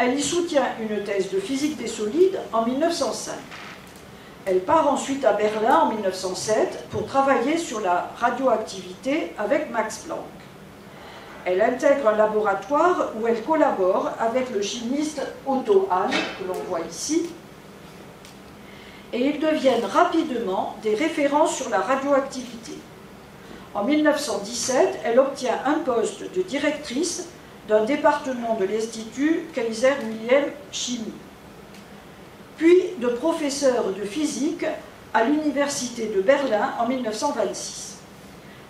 Speaker 1: Elle y soutient une thèse de physique des solides en 1905. Elle part ensuite à Berlin en 1907 pour travailler sur la radioactivité avec Max Planck. Elle intègre un laboratoire où elle collabore avec le chimiste Otto Hahn, que l'on voit ici, et ils deviennent rapidement des références sur la radioactivité. En 1917, elle obtient un poste de directrice d'un département de l'Institut Kaiser Wilhelm Chemie, puis de professeur de physique à l'Université de Berlin en 1926.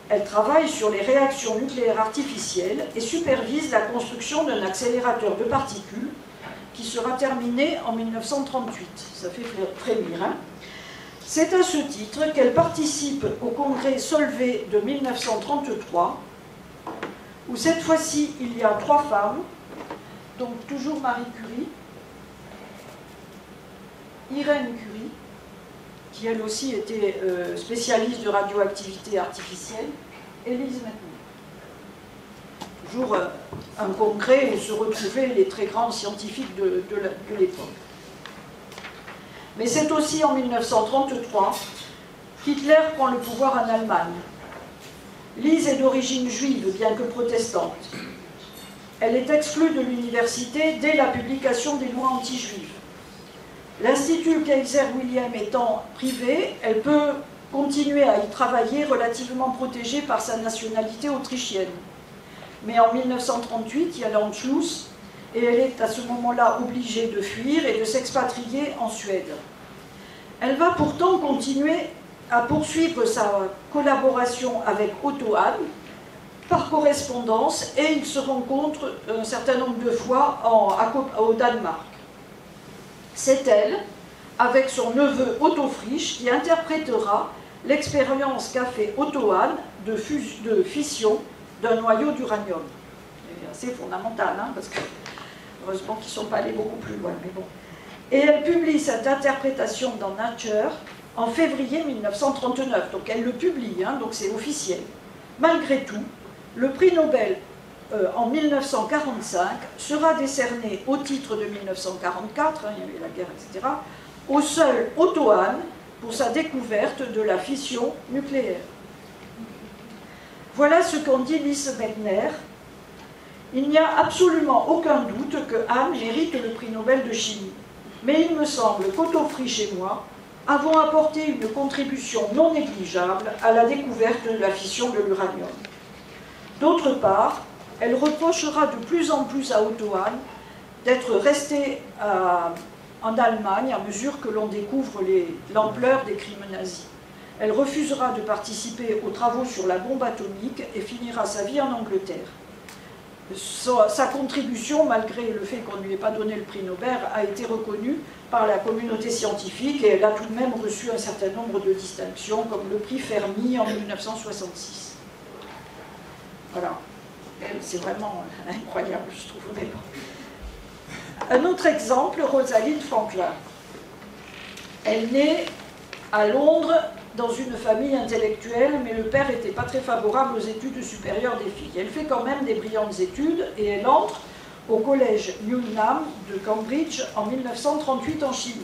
Speaker 1: Elle travaille sur les réactions nucléaires artificielles et supervise la construction d'un accélérateur de particules qui sera terminé en 1938. Ça fait frémir, hein ? C'est à ce titre qu'elle participe au congrès Solvay de 1933, où cette fois-ci il y a 3 femmes, donc toujours Marie Curie, Irène Curie, qui elle aussi était spécialiste de radioactivité artificielle, et Lise Meitner. Toujours un congrès où se retrouvaient les très grands scientifiques de l'époque. Mais c'est aussi en 1933 qu'Hitler prend le pouvoir en Allemagne. Lise est d'origine juive, bien que protestante. Elle est exclue de l'université dès la publication des lois anti-juives. L'Institut Kaiser Wilhelm étant privé, elle peut continuer à y travailler relativement protégée par sa nationalité autrichienne. Mais en 1938, il y a l'Anschluss, et elle est à ce moment-là obligée de fuir et de s'expatrier en Suède. Elle va pourtant continuer à poursuivre sa collaboration avec Otto Hahn par correspondance, et ils se rencontrent un certain nombre de fois au Danemark. C'est elle, avec son neveu Otto Frisch, qui interprétera l'expérience qu'a fait Otto Hahn de fission d'un noyau d'uranium. C'est assez fondamental, hein, parce que heureusement qu'ils ne sont pas allés beaucoup plus loin, mais bon. Et elle publie cette interprétation dans Nature en février 1939, donc elle le publie, hein, donc c'est officiel. Malgré tout, le prix Nobel en 1945 sera décerné au titre de 1944, hein, il y avait la guerre, etc., au seul Otto Hahn pour sa découverte de la fission nucléaire. Voilà ce qu'en dit Lise Meitner. Il n'y a absolument aucun doute que Hahn mérite le prix Nobel de chimie. Mais il me semble qu'Otto Frisch et moi avons apporté une contribution non négligeable à la découverte de la fission de l'uranium. D'autre part, elle reprochera de plus en plus à Otto Hahn d'être resté en Allemagne à mesure que l'on découvre l'ampleur des crimes nazis. Elle refusera de participer aux travaux sur la bombe atomique et finira sa vie en Angleterre. Sa contribution, malgré le fait qu'on ne lui ait pas donné le prix Nobel, a été reconnue par la communauté scientifique et elle a tout de même reçu un certain nombre de distinctions, comme le prix Fermi en 1966. Voilà. C'est vraiment incroyable, je trouve. Mais bon. Un autre exemple, Rosalind Franklin. Elle naît à Londres dans une famille intellectuelle, mais le père n'était pas très favorable aux études supérieures des filles. Elle fait quand même des brillantes études et elle entre au collège Newnham de Cambridge en 1938 en chimie.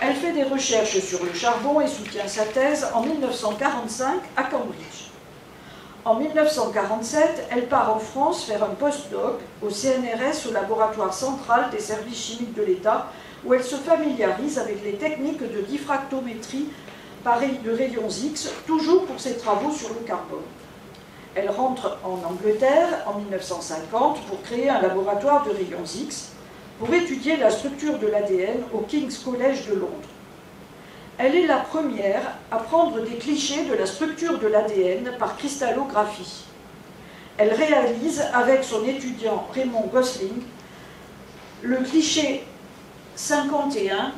Speaker 1: Elle fait des recherches sur le charbon et soutient sa thèse en 1945 à Cambridge. En 1947, elle part en France faire un post-doc au CNRS, au laboratoire central des services chimiques de l'État, où elle se familiarise avec les techniques de diffractométrie de rayons X, toujours pour ses travaux sur le carbone. Elle rentre en Angleterre en 1950 pour créer un laboratoire de rayons X pour étudier la structure de l'ADN au King's College de Londres. Elle est la première à prendre des clichés de la structure de l'ADN par cristallographie. Elle réalise avec son étudiant Raymond Gosling le cliché 51,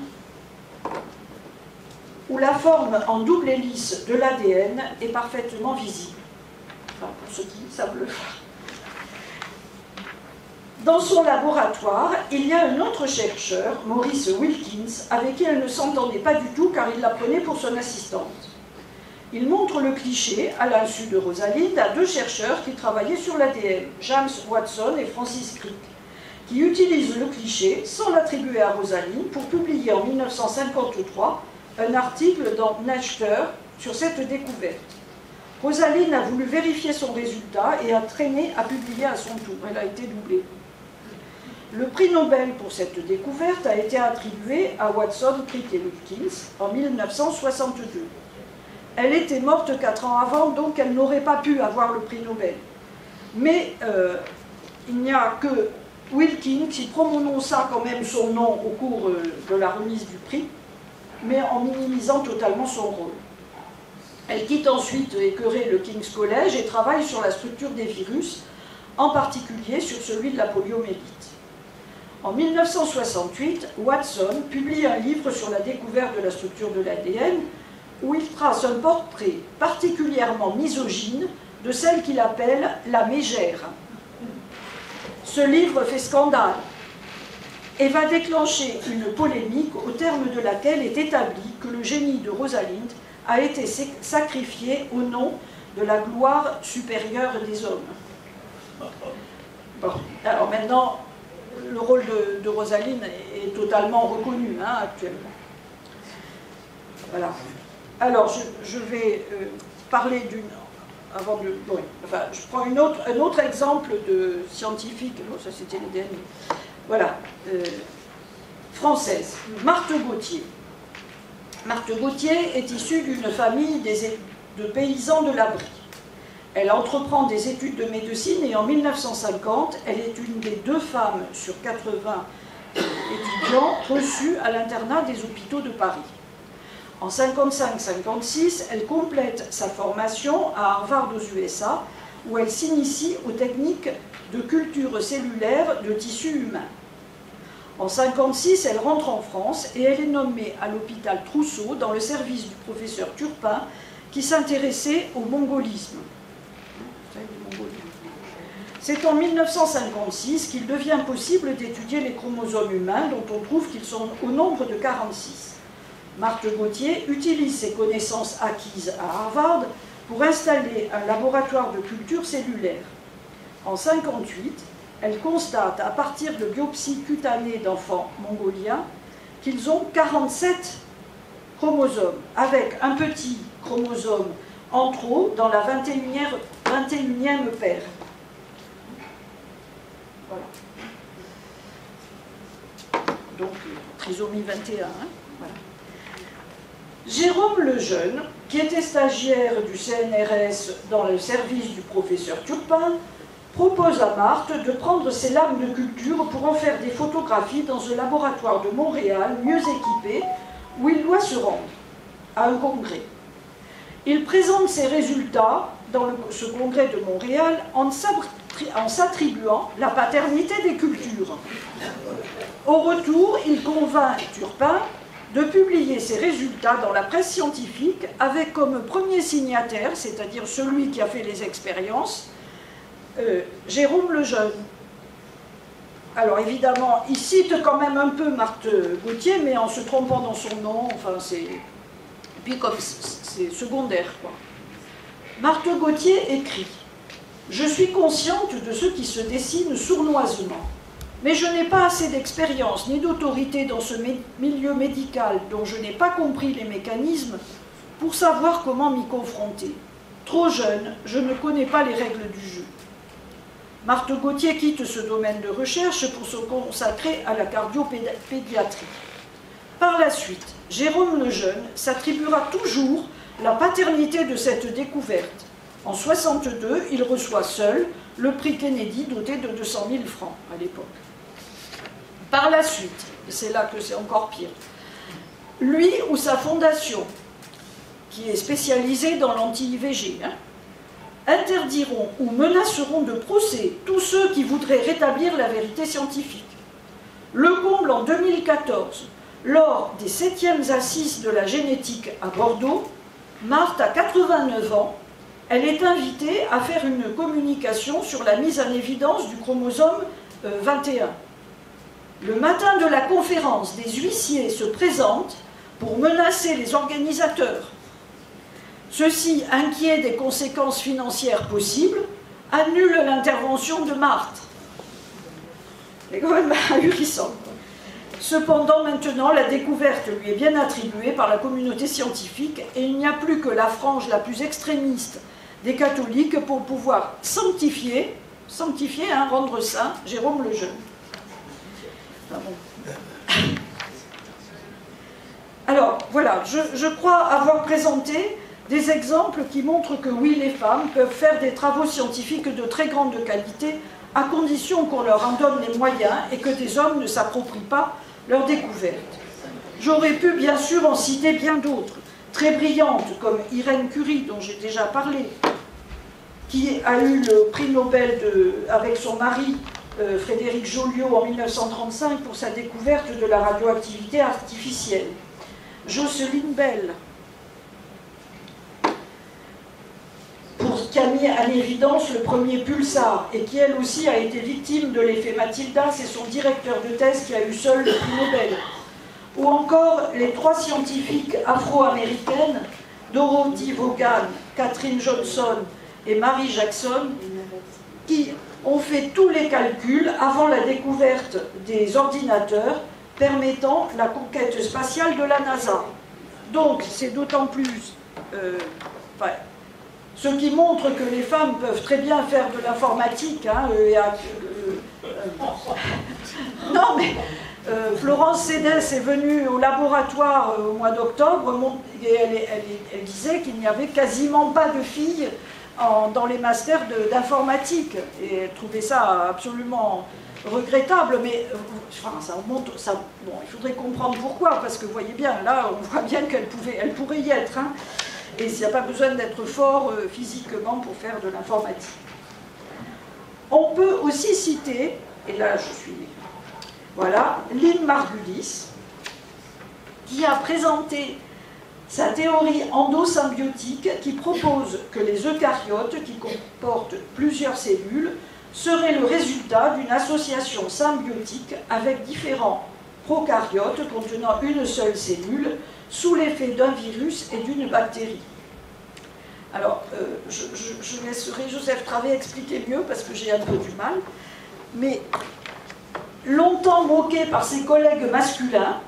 Speaker 1: où la forme en double hélice de l'ADN est parfaitement visible. Enfin, pour ceux qui savent le faire. Dans son laboratoire, il y a un autre chercheur, Maurice Wilkins, avec qui elle ne s'entendait pas du tout car il la prenait pour son assistante. Il montre le cliché, à l'insu de Rosalind, à deux chercheurs qui travaillaient sur l'ADN, James Watson et Francis Crick, qui utilisent le cliché sans l'attribuer à Rosalind pour publier en 1953 un article dans Nature sur cette découverte. Rosalind a voulu vérifier son résultat et a traîné à publier à son tour. Elle a été doublée. Le prix Nobel pour cette découverte a été attribué à Watson, Crick et Wilkins en 1962. Elle était morte 4 ans avant, donc elle n'aurait pas pu avoir le prix Nobel. Mais il n'y a que Wilkins qui prononça quand même son nom au cours de la remise du prix, mais en minimisant totalement son rôle. Elle quitte ensuite écœurée le King's College et travaille sur la structure des virus, en particulier sur celui de la poliomyélite. En 1968, Watson publie un livre sur la découverte de la structure de l'ADN, où il trace un portrait particulièrement misogyne de celle qu'il appelle la mégère. Ce livre fait scandale et va déclencher une polémique au terme de laquelle est établi que le génie de Rosalind a été sacrifié au nom de la gloire supérieure des hommes. Bon, alors maintenant, le rôle de Rosalind est totalement reconnu actuellement. Voilà. Alors, je vais parler d'une... Avant de... Bon, enfin, je prends un autre exemple de scientifique. Bon, ça, c'était le dernier. Voilà. Française. Marthe Gauthier. Marthe Gauthier est issue d'une famille de paysans de l'Abri. Elle entreprend des études de médecine et en 1950, elle est une des 2 femmes sur 80 étudiants reçus à l'internat des hôpitaux de Paris. En 1955-56, elle complète sa formation à Harvard aux USA, où elle s'initie aux techniques de culture cellulaire de tissus humains. En 1956, elle rentre en France et elle est nommée à l'hôpital Trousseau dans le service du professeur Turpin qui s'intéressait au mongolisme. C'est en 1956 qu'il devient possible d'étudier les chromosomes humains dont on trouve qu'ils sont au nombre de 46. Marthe Gauthier utilise ses connaissances acquises à Harvard pour installer un laboratoire de culture cellulaire. En 1958, elle constate à partir de biopsies cutanées d'enfants mongoliens qu'ils ont 47 chromosomes, avec un petit chromosome en trop dans la 21e paire. Voilà. Donc, trisomie 21. Voilà. Jérôme Lejeune, qui était stagiaire du CNRS dans le service du professeur Turpin, propose à Marthe de prendre ses lames de culture pour en faire des photographies dans un laboratoire de Montréal mieux équipé, où il doit se rendre à un congrès. Il présente ses résultats dans ce congrès de Montréal en s'attribuant la paternité des cultures. Au retour, il convainc Turpin de publier ses résultats dans la presse scientifique avec comme premier signataire, c'est-à-dire celui qui a fait les expériences, Jérôme Lejeune. Alors évidemment, il cite quand même un peu Marthe Gauthier, mais en se trompant dans son nom, enfin c'est... Et puis comme c'est secondaire, quoi. Marthe Gauthier écrit « Je suis consciente de ce qui se dessine sournoisement, mais je n'ai pas assez d'expérience ni d'autorité dans ce milieu médical dont je n'ai pas compris les mécanismes pour savoir comment m'y confronter. Trop jeune, je ne connais pas les règles du jeu. Marthe Gauthier quitte ce domaine de recherche pour se consacrer à la cardiopédiatrie. Par la suite, Jérôme Lejeune s'attribuera toujours la paternité de cette découverte. En 1962, il reçoit seul le prix Kennedy doté de 200 000 francs à l'époque. Par la suite, et c'est là que c'est encore pire, lui ou sa fondation, qui est spécialisée dans l'anti-IVG, interdiront ou menaceront de procès tous ceux qui voudraient rétablir la vérité scientifique. Le comble en 2014, lors des 7e assises de la génétique à Bordeaux, Marthe a 89 ans, elle est invitée à faire une communication sur la mise en évidence du chromosome 21. Le matin de la conférence, des huissiers se présentent pour menacer les organisateurs. Ceux-ci, inquiets des conséquences financières possibles, annulent l'intervention de Marthe. C'est quand même ahurissant. Cependant, maintenant, la découverte lui est bien attribuée par la communauté scientifique et il n'y a plus que la frange la plus extrémiste des catholiques pour pouvoir sanctifier, rendre saint, Jérôme Lejeune. Enfin bon. Alors, voilà, je crois avoir présenté des exemples qui montrent que oui, les femmes peuvent faire des travaux scientifiques de très grande qualité à condition qu'on leur en donne les moyens et que des hommes ne s'approprient pas leurs découvertes. J'aurais pu bien sûr en citer bien d'autres, très brillantes, comme Irène Curie, dont j'ai déjà parlé, qui a eu le prix Nobel avec son mari Frédéric Joliot en 1935 pour sa découverte de la radioactivité artificielle. Jocelyn Bell, qui a mis en évidence le premier pulsar et qui elle aussi a été victime de l'effet Matilda, c'est son directeur de thèse qui a eu seul le prix Nobel. Ou encore les 3 scientifiques afro-américaines, Dorothy Vaughan, Catherine Johnson et Mary Jackson, qui ont fait tous les calculs avant la découverte des ordinateurs permettant la conquête spatiale de la NASA. Donc c'est d'autant plus... ce qui montre que les femmes peuvent très bien faire de l'informatique. Non, mais Florence Sédès est venue au laboratoire au mois d'octobre et elle disait qu'il n'y avait quasiment pas de filles dans les masters d'informatique. Et elle trouvait ça absolument regrettable, mais ça montre, bon, il faudrait comprendre pourquoi, parce que vous voyez bien, là, on voit bien qu'elle pourrait y être. Et il n'y a pas besoin d'être fort physiquement pour faire de l'informatique. On peut aussi citer, et là je suis... Voilà, Lynn Margulis, qui a présenté sa théorie endosymbiotique qui propose que les eucaryotes, qui comportent plusieurs cellules, seraient le résultat d'une association symbiotique avec différents prokaryotes contenant une seule cellule, sous l'effet d'un virus et d'une bactérie. Alors, je laisserai Joseph Travé expliquer mieux parce que j'ai un peu du mal, mais longtemps moqué par ses collègues masculins,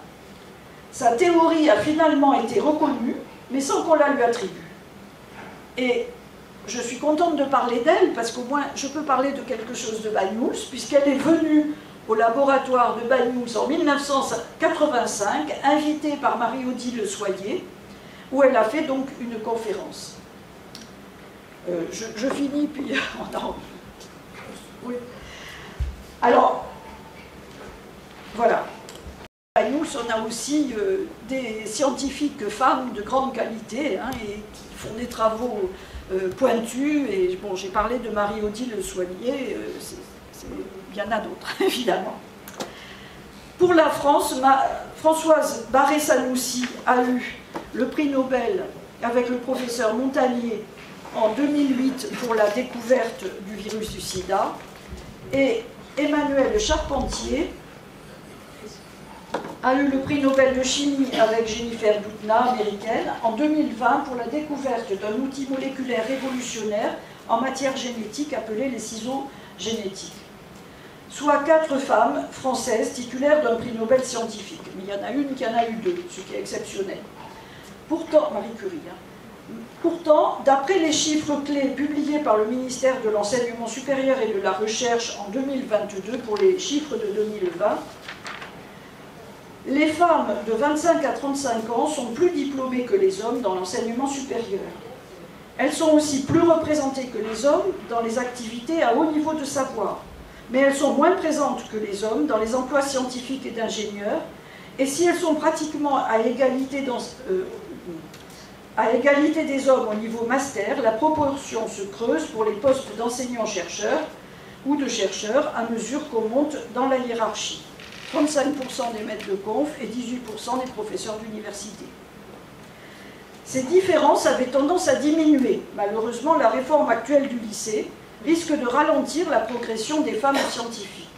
Speaker 1: sa théorie a finalement été reconnue, mais sans qu'on la lui attribue. Et je suis contente de parler d'elle parce qu'au moins je peux parler de quelque chose de Banyuls, puisqu'elle est venue au laboratoire de Banyuls en 1985, invitée par Marie-Odile Soyer, où elle a fait donc une conférence. Je finis, puis oui. Alors, voilà. Banyuls, on a aussi des scientifiques femmes de grande qualité et qui font des travaux pointus. Et bon, j'ai parlé de Marie-Odile Soyer, il y en a d'autres, évidemment. Pour la France, Françoise Barré-Sanoussi a eu le prix Nobel avec le professeur Montagnier en 2008 pour la découverte du virus du sida, et Emmanuel Charpentier a eu le prix Nobel de chimie avec Jennifer Doudna, américaine, en 2020 pour la découverte d'un outil moléculaire révolutionnaire en matière génétique appelé les ciseaux génétiques. Soit 4 femmes françaises titulaires d'un prix Nobel scientifique. Mais il y en a une qui en a eu 2, ce qui est exceptionnel. Pourtant, Marie Curie, Pourtant, d'après les chiffres clés publiés par le ministère de l'Enseignement supérieur et de la Recherche en 2022, pour les chiffres de 2020, les femmes de 25 à 35 ans sont plus diplômées que les hommes dans l'enseignement supérieur. Elles sont aussi plus représentées que les hommes dans les activités à haut niveau de savoir, mais elles sont moins présentes que les hommes dans les emplois scientifiques et d'ingénieurs, et si elles sont pratiquement à égalité des hommes au niveau master, la proportion se creuse pour les postes d'enseignants-chercheurs ou de chercheurs à mesure qu'on monte dans la hiérarchie. 35% des maîtres de conf et 18% des professeurs d'université. Ces différences avaient tendance à diminuer. Malheureusement, la réforme actuelle du lycée risque de ralentir la progression des femmes scientifiques.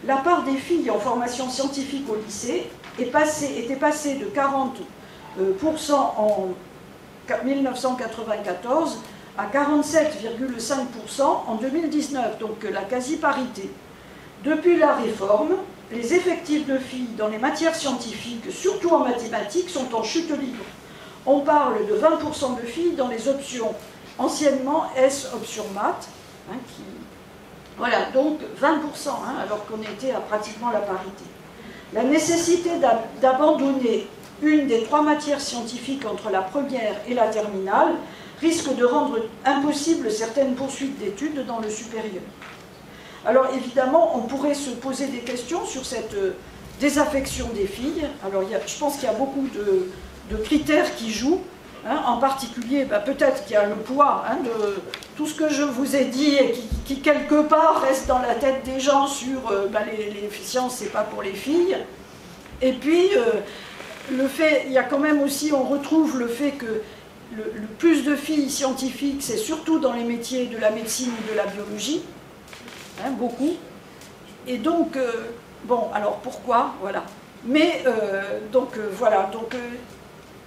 Speaker 1: La part des filles en formation scientifique au lycée était passée de 40% en 1994 à 47,5% en 2019, donc la quasi-parité. Depuis la réforme, les effectifs de filles dans les matières scientifiques, surtout en mathématiques, sont en chute libre. On parle de 20% de filles dans les options, anciennement S option maths, voilà, donc 20%, alors qu'on était à pratiquement la parité. La nécessité d'abandonner une des 3 matières scientifiques entre la première et la terminale risque de rendre impossible certaines poursuites d'études dans le supérieur. Alors évidemment, on pourrait se poser des questions sur cette désaffection des filles. Alors je pense qu'il y a beaucoup de critères qui jouent, en particulier peut-être qu'il y a le poids de tout ce que je vous ai dit et qui quelque part reste dans la tête des gens sur les sciences, c'est pas pour les filles. Et puis le fait, il y a quand même aussi, on retrouve le fait que le plus de filles scientifiques, c'est surtout dans les métiers de la médecine ou de la biologie, beaucoup. Et donc, bon, alors pourquoi, voilà. Mais, voilà, donc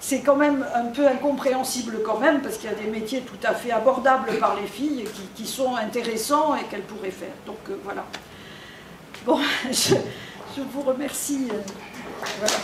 Speaker 1: c'est quand même un peu incompréhensible quand même, parce qu'il y a des métiers tout à fait abordables par les filles qui sont intéressants et qu'elles pourraient faire. Donc, voilà. Bon, je vous remercie. Voilà.